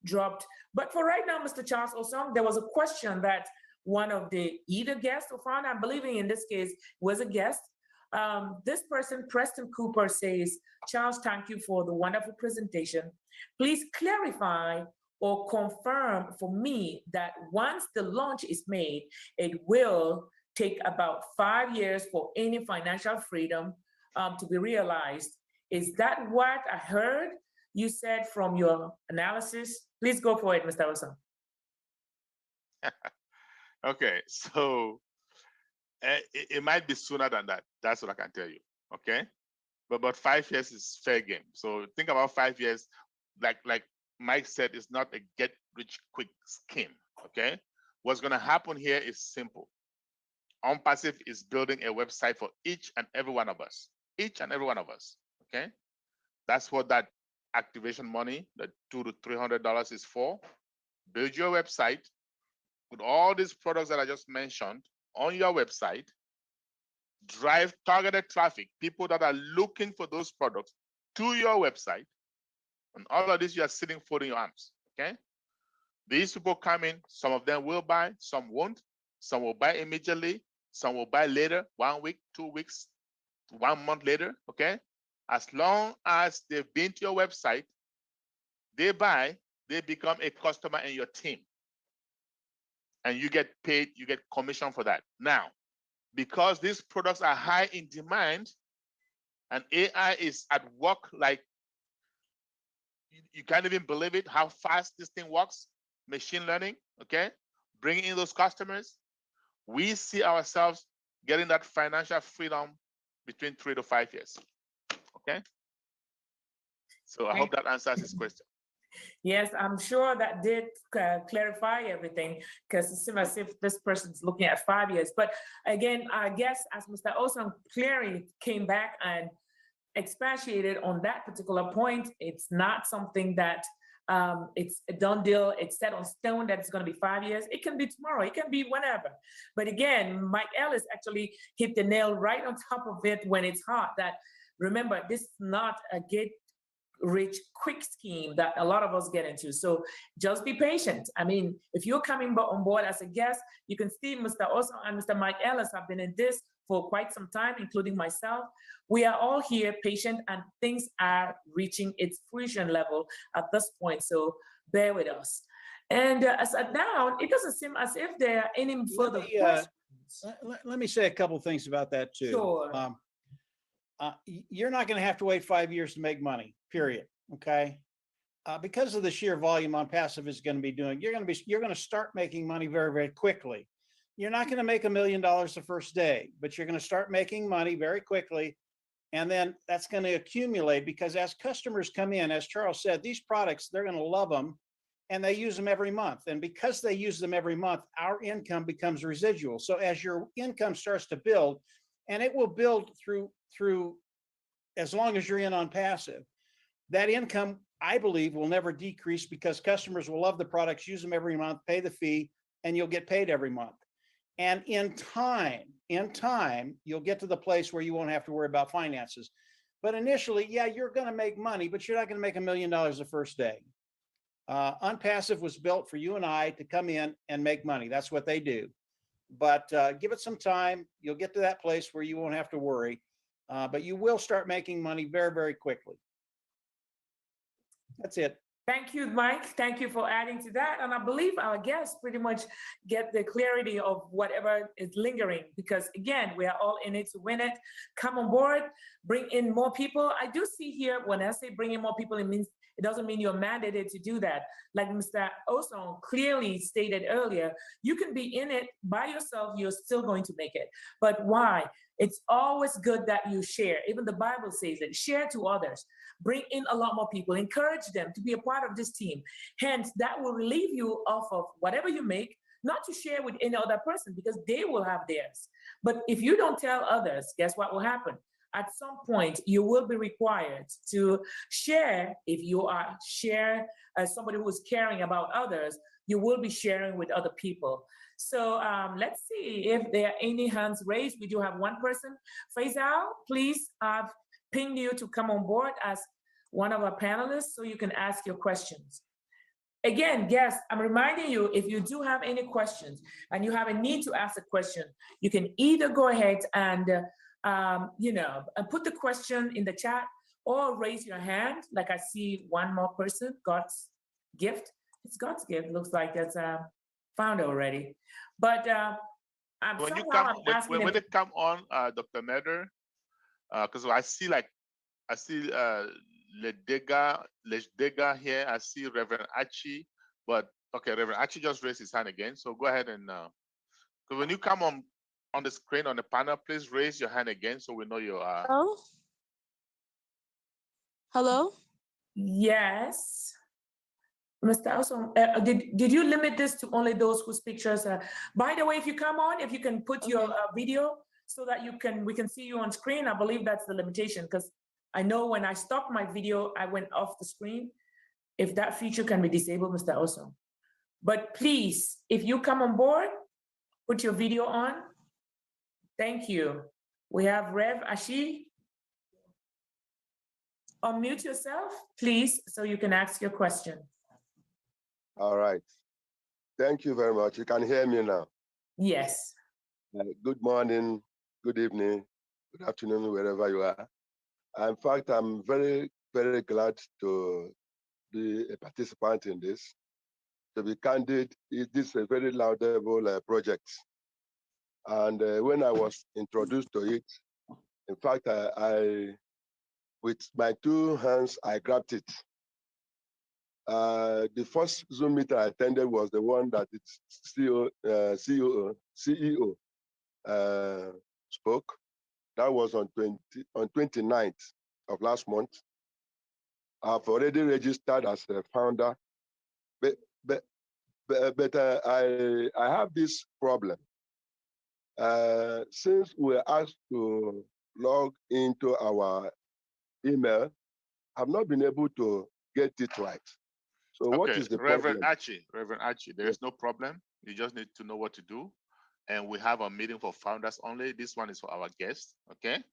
dropped. But for right now, Mr. Charles Osong, there was a question that one of the either guest or founder, I'm believing in this case, was a guest. This person, Preston Cooper, says, Charles, thank you for the wonderful presentation. Please clarify or confirm for me that once the launch is made, it will take about 5 years for any financial freedom to be realized. Is that what I heard you said from your analysis? Please go for it, Mr. Wilson. Okay, so it might be sooner than that. That's what I can tell you. Okay, but 5 years is fair game. So think about 5 years. Like Mike said, it's not a get rich quick scheme. Okay, what's going to happen here is simple. OnPassive is building a website for each and every one of us. Each and every one of us. Okay, that's what that activation money, the $200 to $300 is for. Build your website, with all these products that I just mentioned on your website, drive targeted traffic, people that are looking for those products to your website. And all of this, you are sitting folding your arms, okay? These people come in, some of them will buy, some won't. Some will buy immediately, some will buy later, 1 week, 2 weeks, 1 month later, okay? As long as they've been to your website, they buy, they become a customer in your team. And you get paid, you get commission for that. Now, because these products are high in demand and AI is at work, like you can't even believe it, how fast this thing works, machine learning, okay? Bringing in those customers, we see ourselves getting that financial freedom between 3 to 5 years, okay? So I hope that answers his question. Yes, I'm sure that did clarify everything, because it seems as if this person's looking at 5 years. But again, I guess as Mr. Osong clearly came back and expatiated on that particular point, it's not something that it's a done deal, it's set on stone that it's going to be 5 years. It can be tomorrow, it can be whenever. But again, Mike Ellis actually hit the nail right on top of it when it's hot, that remember, this is not a get rich quick scheme that a lot of us get into. So just be patient. I mean, if you're coming on board as a guest, you can see Mr. Osong and Mr. Mike Ellis have been in this for quite some time, including myself. We are all here patient, and things are reaching its fruition level at this point. So bear with us. And as of now, it doesn't seem as if there are any further questions. Let me say a couple of things about that too. Sure. You're not going to have to wait 5 years to make money, period. Okay. Because of the sheer volume on passive is going to be doing, you're going to start making money very, very quickly. You're not going to make $1 million the first day, but you're going to start making money very quickly. And then that's going to accumulate, because as customers come in, as Charles said, these products, they're going to love them and they use them every month. And because they use them every month, our income becomes residual. So as your income starts to build, and it will build through as long as you're in on passive, that income, I believe, will never decrease, because customers will love the products, use them every month, pay the fee, and you'll get paid every month. And in time, you'll get to the place where you won't have to worry about finances. But initially, yeah, you're going to make money, but you're not going to make $1 million the first day. Unpassive was built for you and I to come in and make money. That's what they do. But give it some time. You'll get to that place where you won't have to worry. But you will start making money very, very quickly. That's it. Thank you, Mike. Thank you for adding to that. And I believe our guests pretty much get the clarity of whatever is lingering, because again, we are all in it to win it. Come on board, bring in more people. I do see here, when I say bring in more people, it doesn't mean you're mandated to do that. Like Mr. Osong clearly stated earlier, you can be in it by yourself, you're still going to make it. But why? It's always good that you share. Even the Bible says it, share to others. Bring in a lot more people, encourage them to be a part of this team. Hence, that will relieve you off of whatever you make, not to share with any other person, because they will have theirs. But if you don't tell others, guess what will happen? At some point, you will be required to share. If you are as somebody who is caring about others, you will be sharing with other people. So let's see if there are any hands raised. We do have one person. Faisal, please, I've pinged you to come on board as one of our panelists so you can ask your questions. Again, guests, I'm reminding you, if you do have any questions and you have a need to ask a question, you can either go ahead and put the question in the chat or raise your hand. Like I see one more person, God's gift. It's God's gift. Looks like that's found already. But when they come on, Dr. Meder, because I see Ledega here. I see Reverend Achi, but okay, Reverend Achi just raised his hand again. So go ahead and because when you come on the screen on the panel, please raise your hand again so we know you are. Hello? Hello? Yes. Mr. Osong, did you limit this to only those whose pictures are? By the way, if you come on, if you can put your video so that we can see you on screen, I believe that's the limitation, because I know when I stopped my video, I went off the screen. If that feature can be disabled, Mr. Osong. But please, if you come on board, put your video on. Thank you. We have Rev Ashi. Unmute yourself, please, so you can ask your question. All right. Thank you very much. You can hear me now. Yes. Good morning, good evening, good afternoon, wherever you are. In fact, I'm very, very glad to be a participant in this. To be candid, this is a very laudable project. And when I was introduced to it, in fact, with my two hands, I grabbed it. The first Zoom meeting I attended was the one that its CEO spoke. That was on 29th of last month. I've already registered as a founder, but I have this problem. Since we're asked to log into our email, I've not been able to get it right. So Okay, what is the Reverend problem? Reverend Archie, there is no problem. You just need to know what to do. And we have a meeting for founders only. This one is for our guests, okay?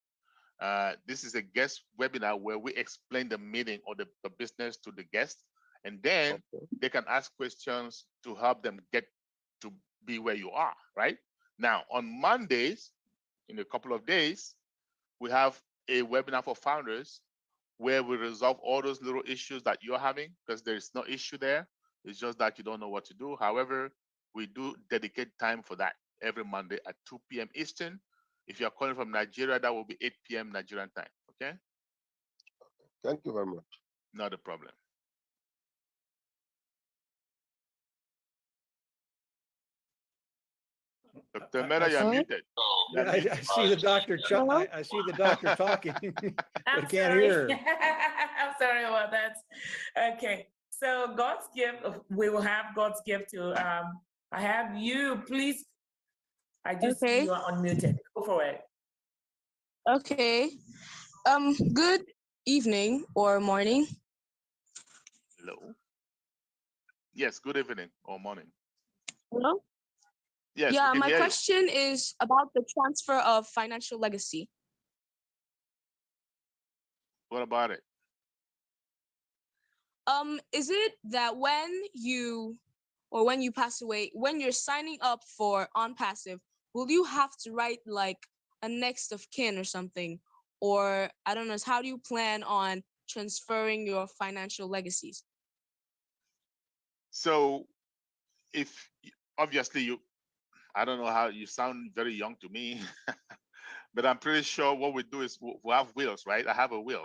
This is a guest webinar where we explain the meeting or the business to the guests, and then they can ask questions to help them get to be where you are, right? Now, on Mondays, in a couple of days, we have a webinar for founders where we resolve all those little issues that you're having, because there's no issue there. It's just that you don't know what to do. However, we do dedicate time for that every Monday at 2 p.m. Eastern. If you're calling from Nigeria, that will be 8 p.m. Nigerian time, okay? Thank you very much. Not a problem. Dr. Mera, you're muted. Yeah, I see the doctor. I see the doctor talking, but I can't hear her. I'm sorry about that. Okay, so God's gift, we will have God's gift to, I have you, please. I just see you are unmuted. Go for it. Okay. Good evening or morning. Hello. Yes, good evening or morning. Hello? Yes, Yeah, we can my hear you. question is about the transfer of financial legacy. What about it? Is it that when you pass away, when you're signing up for OnPassive, will you have to write like a next of kin or something? Or I don't know, how do you plan on transferring your financial legacies? So if obviously I don't know how you sound very young to me, but I'm pretty sure what we do is we have wills, right? I have a will.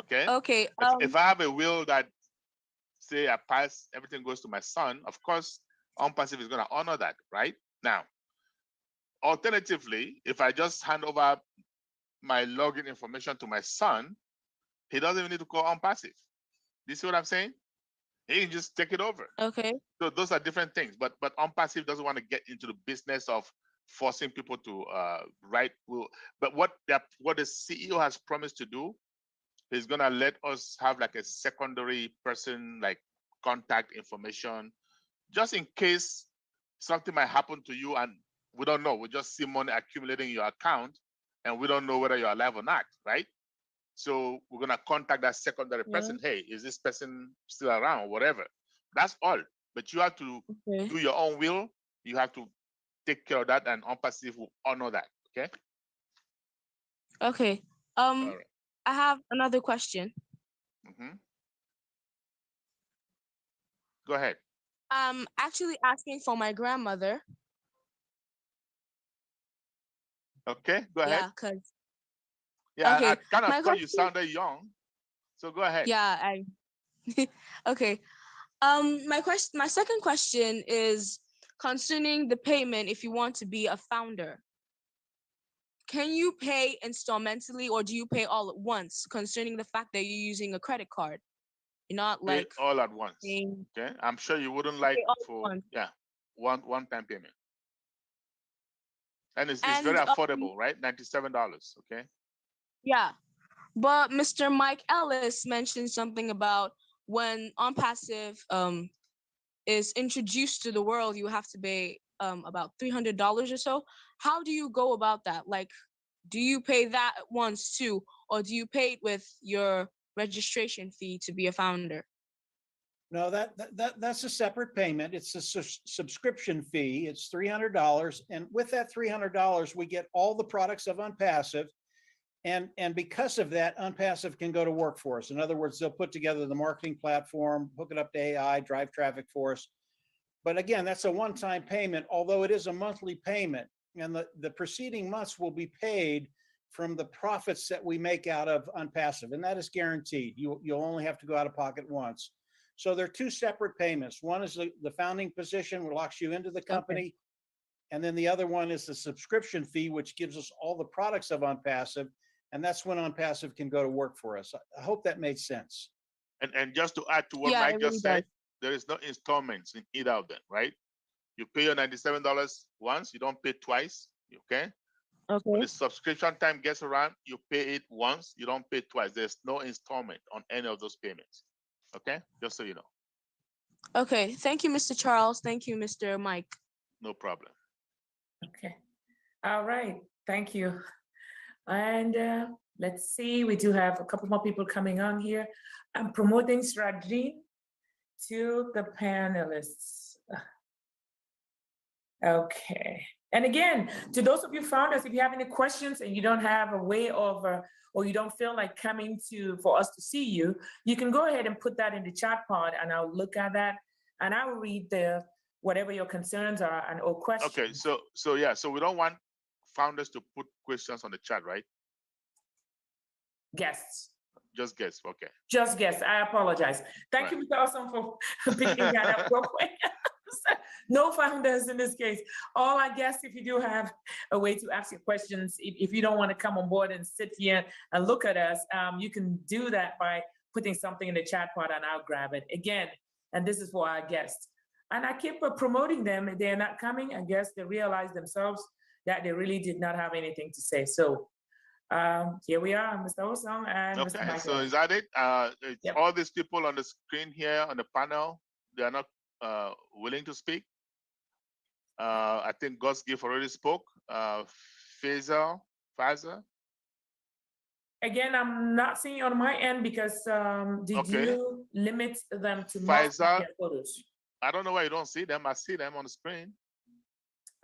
Okay. Okay. If I have a will that say I pass, everything goes to my son, of course, OnPassive is going to honor that, right? Now, alternatively, if I just hand over my login information to my son, he doesn't even need to call OnPassive. Do you see what I'm saying? He can just take it over. Okay. So those are different things, but OnPassive doesn't want to get into the business of forcing people to write will. But what the CEO has promised to do, he's gonna let us have like a secondary person, like contact information, just in case something might happen to you and we don't know. We just see money accumulating in your account and we don't know whether you're alive or not, right? So we're gonna contact that secondary person. Hey, is this person still around or whatever? That's all. But you have to do your own will. You have to take care of that, and OnPassive will honor that. Okay. Okay. All right. I have another question. Go ahead. I'm actually asking for my grandmother. Okay, go ahead. Yeah, because I kind of my thought you sounded young. So go ahead. Yeah, okay. My second question is concerning the payment if you want to be a founder. Can you pay installmentally or do you pay all at once concerning the fact that you're using a credit card? You're not Pay like all at once. paying, Okay. I'm sure you wouldn't like for one-time payment. And it's very affordable, right? $97. Okay. Yeah. But Mr. Mike Ellis mentioned something about when OnPassive is introduced to the world, you have to pay about $300 or so. How do you go about that? Like, do you pay that once too, or do you pay it with your registration fee to be a founder? No, that's a separate payment. It's a subscription fee. It's $300. And with that $300, we get all the products of Unpassive. And because of that, Unpassive can go to work for us. In other words, they'll put together the marketing platform, hook it up to AI, drive traffic for us. But again, that's a one-time payment, although it is a monthly payment. And the preceding months will be paid from the profits that we make out of Unpassive. And that is guaranteed. You'll only have to go out of pocket once. So there are two separate payments. One is the founding position, which locks you into the company. Okay. And then the other one is the subscription fee, which gives us all the products of Unpassive. And that's when Unpassive can go to work for us. I hope that made sense. And just to add to what Mike just said, there is no installments in either of them, right? You pay your $97 once, you don't pay twice, okay? Okay. When the subscription time gets around, you pay it once, you don't pay twice. There's no installment on any of those payments, okay? Just so you know. Okay, thank you, Mr. Charles. Thank you, Mr. Mike. No problem. Okay, all right, thank you. And let's see, we do have a couple more people coming on here. I'm promoting Sradreen to the panelists. Okay, and again, to those of you founders, if you have any questions and you don't have a way of, or you don't feel like coming for us to see you, you can go ahead and put that in the chat pod and I'll look at that and I will read whatever your concerns are and or questions. Okay, so we don't want founders to put questions on the chat, right? Guests. Just guests, okay. Just guests, I apologize. Thank you, Mr. Awesome, for picking that up real quick. No founders in this case. All our guests, if you do have a way to ask your questions, if you don't want to come on board and sit here and look at us, you can do that by putting something in the chat pod and I'll grab it. Again, and this is for our guests. And I keep promoting them. They're not coming. I guess they realize themselves that they really did not have anything to say. So here we are, Mr. Osong and okay, Mr. Michael. So is that it? Yep. All these people on the screen here on the panel, they are not willing to speak. I think God's gift already spoke. Faisal. Again, I'm not seeing on my end because did you limit them to Faisal, photos? I don't know why you don't see them. I see them on the screen.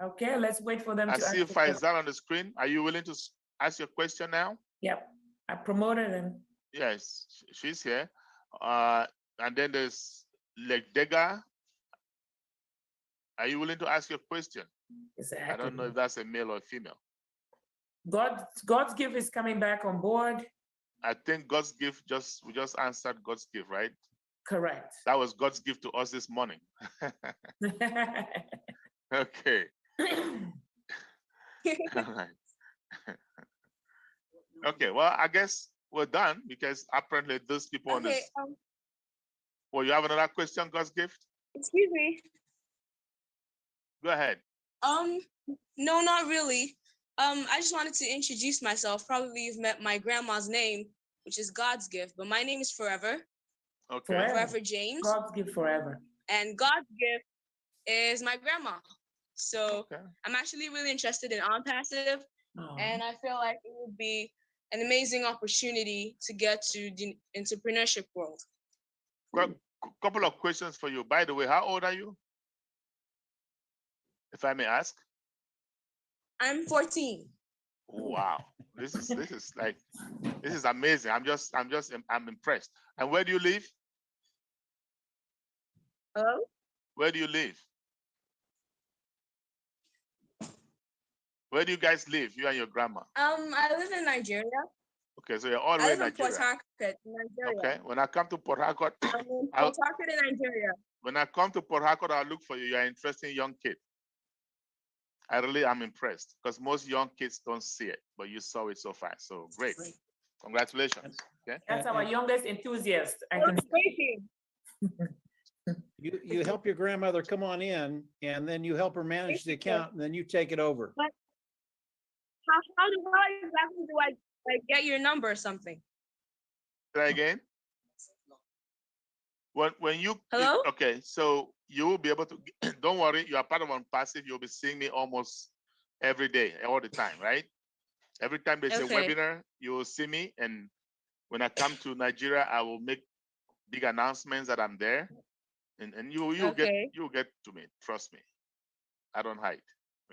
Okay, let's wait for them I to see Faisal on the screen. Are you willing to ask your question now? Yep, I promoted him. Yes, she's here. And then there's Legdega. Are you willing to ask your question? Exactly. I don't know if that's a male or a female. God's gift is coming back on board. I think God's gift we just answered God's gift, right? Correct. That was God's gift to us this morning. Okay. All right. Okay, well, I guess we're done because apparently those people on this. Well, you have another question, God's gift? Excuse me. Go ahead. No, not really. I just wanted to introduce myself. Probably you've met my grandma's name, which is God's gift, but my name is Forever. Okay. Forever James. God's gift forever. And God's gift is my grandma. So I'm actually really interested in Unpassive, and I feel like it would be an amazing opportunity to get to the entrepreneurship world. Couple of questions for you. By the way, how old are you? If I may ask. I'm 14. Wow, this is amazing. I'm impressed. And where do you live? Hello? Where do you live? Where do you guys live? You and your grandma? I live in Nigeria. Okay, so you're all the way in Nigeria. I live in Port Harcourt, Nigeria. Okay, when I come to Port Harcourt, I'm in Port Harcourt in Nigeria. When I come to Port Harcourt, I'll look for you. You're an interesting young kid. I really am impressed because most young kids don't see it, but you saw it so far. So great. Congratulations. Okay. That's our youngest enthusiast. I can You help your grandmother come on in, and then you help her manage the account, and then you take it over. But how exactly do I get your number or something? Try again. When you Hello? okay, so you will be able to. Don't worry, you are part of OnPassive. You'll be seeing me almost every day, all the time, right? Every time there's a Okay. webinar, you will see me. And when I come to Nigeria, I will make big announcements that I'm there, and you'll Okay. get to me. Trust me, I don't hide.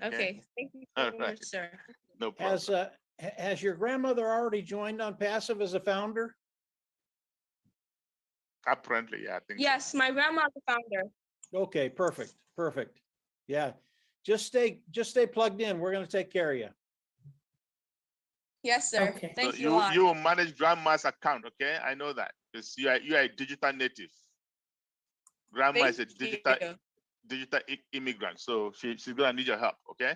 Okay. Thank you All so right. much, sir. No problem. Has your grandmother already joined OnPassive as a founder? Apparently, yeah, I think so. Yes, my grandma's the founder. Okay, perfect, perfect. Yeah, just stay plugged in. We're gonna take care of you. Yes, sir. Okay. Thank So you a lot. you will manage grandma's account, okay? I know that because you are a digital native. Grandma is a Thank digital immigrant, so she's gonna need your help, okay?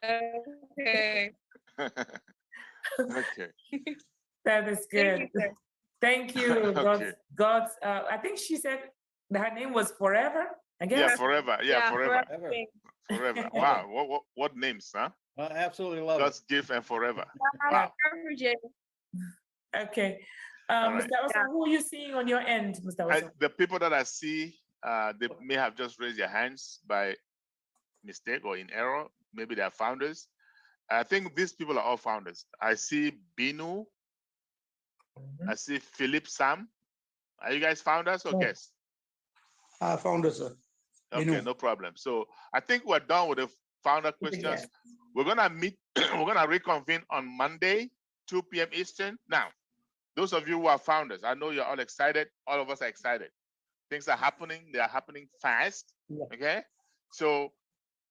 Okay. Okay. That is Thank good. you, sir. Thank you. Okay. God's, I think she said that her name was Forever, I guess. Yeah, forever. Yeah, forever. Ever. Forever. Wow. What names, huh? Absolutely love it. God's gift and forever. Wow. Okay. All right. Mr. Osa, who are you seeing on your end, Mr. Osa? The people that I see, they may have just raised their hands by mistake or in error. Maybe they are founders. I think these people are all founders. I see Binu. I see Philip Sam. Are you guys founders or guests? Founders, sir. Okay, Binu. no problem. So I think we're done with the founder questions. Yes. We're gonna meet, we're gonna reconvene on Monday, 2 p.m. Eastern. Now, those of you who are founders, I know you're all excited. All of us are excited. Things are happening. They are happening fast. Yeah. Okay. So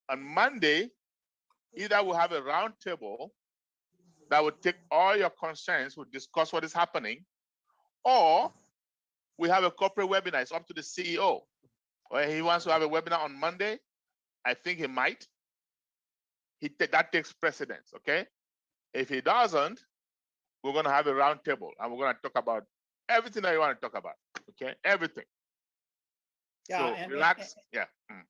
on Monday, either we'll have a round table that will take all your concerns, we'll discuss what is happening, or we have a corporate webinar. It's up to the CEO. Or he wants to have a webinar on Monday. I think he might. That takes precedence, okay? If he doesn't, we're going to have a round table and we're going to talk about everything that you want to talk about, okay? Everything. Yeah, So relax. Yeah.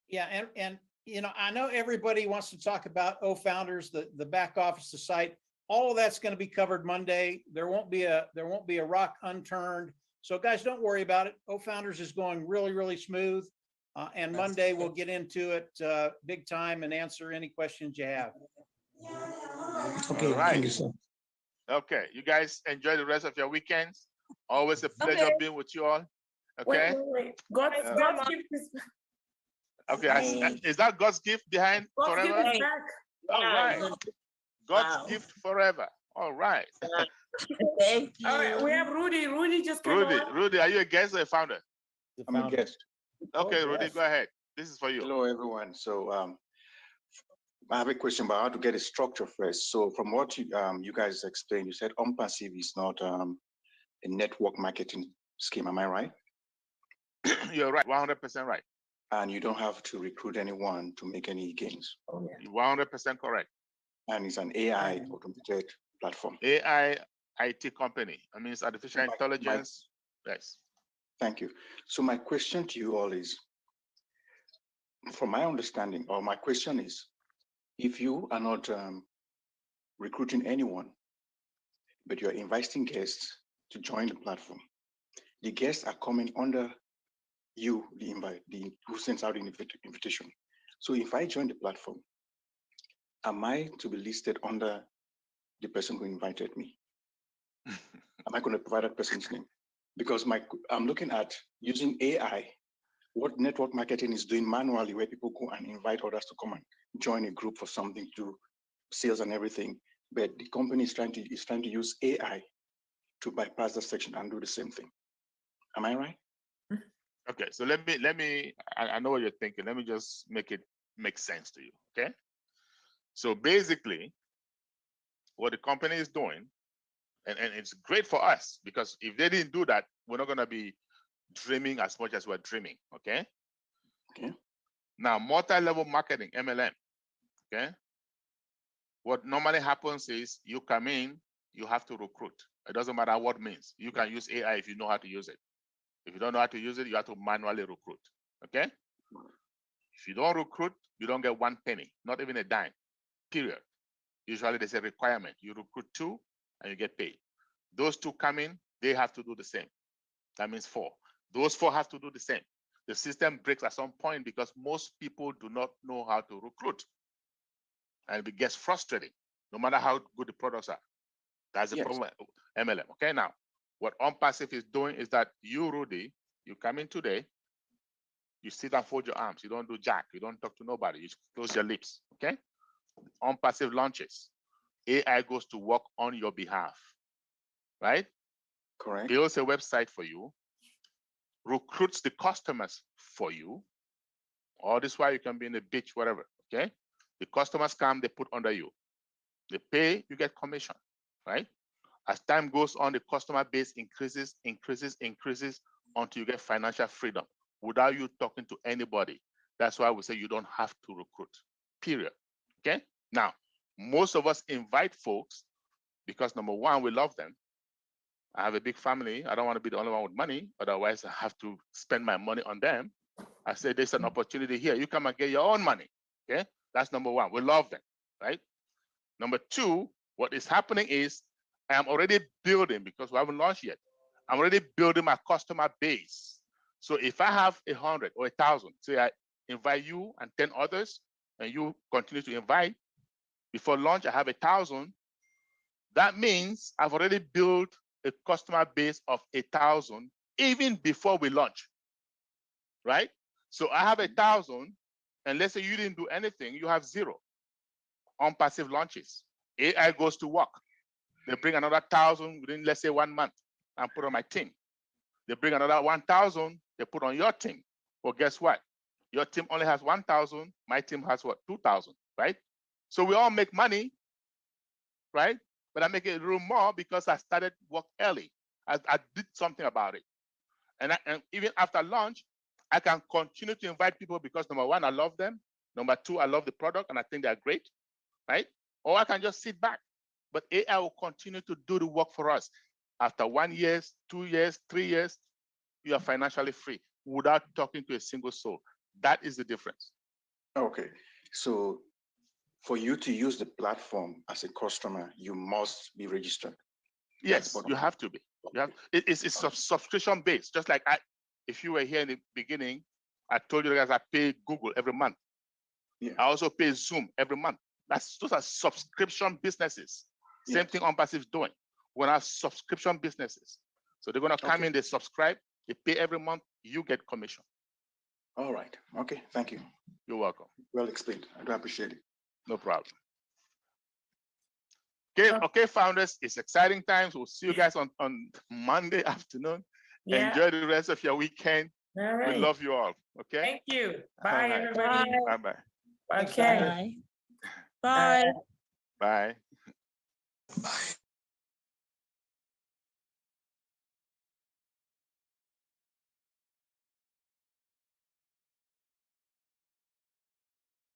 Yeah, and you know, I know everybody wants to talk about Founders, the back office, the site. All of that's going to be covered Monday. There won't be a rock unturned. So guys, don't worry about it. Founders is going really, really smooth. And Monday we'll get into it big time and answer any questions you have. Okay, All right. thank you, sir. Okay, you guys enjoy the rest of your weekends. Always a pleasure Okay. being with you all. Wait, Okay. God's Grandma. gift is Okay. Is that God's gift behind God's gift forever? is back. All right. God's gift forever. All right. Thank you. All right, we have Rudy. Rudy just came on. Rudy, are you a guest or a founder? The I'm a founder. guest. Okay, Oh, Rudy, yes. go ahead. This is for you. Hello, everyone. So I have a question about how to get a structure first. So from what you guys explained, you said OnPassive is not a network marketing scheme. Am I right? You're right, 100% right. And you don't have to recruit anyone to make any gains. Oh, yeah. You're 100% correct. And it's an AI automated platform. AI IT company. I mean, it's artificial My- intelligence. Yes. Thank you. So my question to you all is, from my understanding, or my question is, if you are not recruiting anyone, but you're inviting guests to join the platform, the guests are coming under you, the invite, who sends out the invitation. So if I join the platform, am I to be listed under the person who invited me? Am I going to provide that person's name? Because I'm looking at using AI, what network marketing is doing manually, where people go and invite others to come and join a group for something, to sales and everything. But the company is trying to use AI to bypass that section and do the same thing. Am I right? Okay, so let me, I know what you're thinking. Let me just make it make sense to you, okay? So basically, what the company is doing, and it's great for us, because if they didn't do that, we're not gonna be dreaming as much as we're dreaming, okay? Okay. Now, multi-level marketing, MLM, okay? What normally happens is you come in, you have to recruit. It doesn't matter what means. You can use AI if you know how to use it. If you don't know how to use it, you have to manually recruit, okay? If you don't recruit, you don't get 1 penny, not even a dime, period. Usually there's a requirement. You recruit 2 and you get paid. Those 2 come in, they have to do the same. That means 4. Those 4 have to do the same. The system breaks at some point because most people do not know how to recruit. And it gets frustrating, no matter how good the products are. That's the Yes. problem with MLM. Okay, now, what OnPassive is doing is that you, Rudy, you come in today, you sit and fold your arms. You don't do jack. You don't talk to nobody. You close your lips, okay? OnPassive launches. AI goes to work on your behalf, right? Correct. Builds a website for you, recruits the customers for you. All this while you can be in the beach, whatever, okay? The customers come, they put under you. They pay, you get commission, right? As time goes on, the customer base increases until you get financial freedom without you talking to anybody. That's why we say you don't have to recruit, period, okay? Now, most of us invite folks because number one, we love them. I have a big family. I don't want to be the only one with money. Otherwise, I have to spend my money on them. I say there's an opportunity here. You come and get your own money. Okay, that's number one. We love them, right? Number two, what is happening is I am already building, because we haven't launched yet. I'm already building my customer base. So if I have 100 or 1,000, say I invite you and 10 others, and you continue to invite, before launch, I have 1,000. That means I've already built a customer base of 1,000 even before we launch, right? So I have 1,000, and let's say you didn't do anything, you have 0 OnPassive launches. AI goes to work. They bring another 1,000 within, let's say, 1 month and put on my team. They bring another 1,000, they put on your team. Well, guess what? Your team only has 1,000, my team has what, 2,000, right? So we all make money, right? But I make it a little more because I started work early. I did something about it. And even after launch, I can continue to invite people because number one, I love them. Number two, I love the product and I think they're great, right? Or I can just sit back. But AI will continue to do the work for us. After 1 year, 2 years, 3 years, you are financially free without talking to a single soul. That is the difference. Okay, so for you to use the platform as a customer, you must be registered. Yes, you have to be. You have, it's subscription based. Just like if you were here in the beginning, I told you guys I pay Google every month. Yeah. I also pay Zoom every month. Those are subscription businesses. Same Yes. thing OnPassive is doing. We're gonna have subscription businesses. So they're gonna come in, they subscribe, they pay every month, you get commission. All right. Okay. Thank you. You're welcome. Well explained. I do appreciate it. No problem. Okay, founders, it's exciting times. We'll see you guys on Monday afternoon. Yeah. Enjoy the rest of your weekend. All right. We love you all. Okay. Thank you. All Bye, right. everybody. Bye-bye. Okay. Bye. Bye. Bye.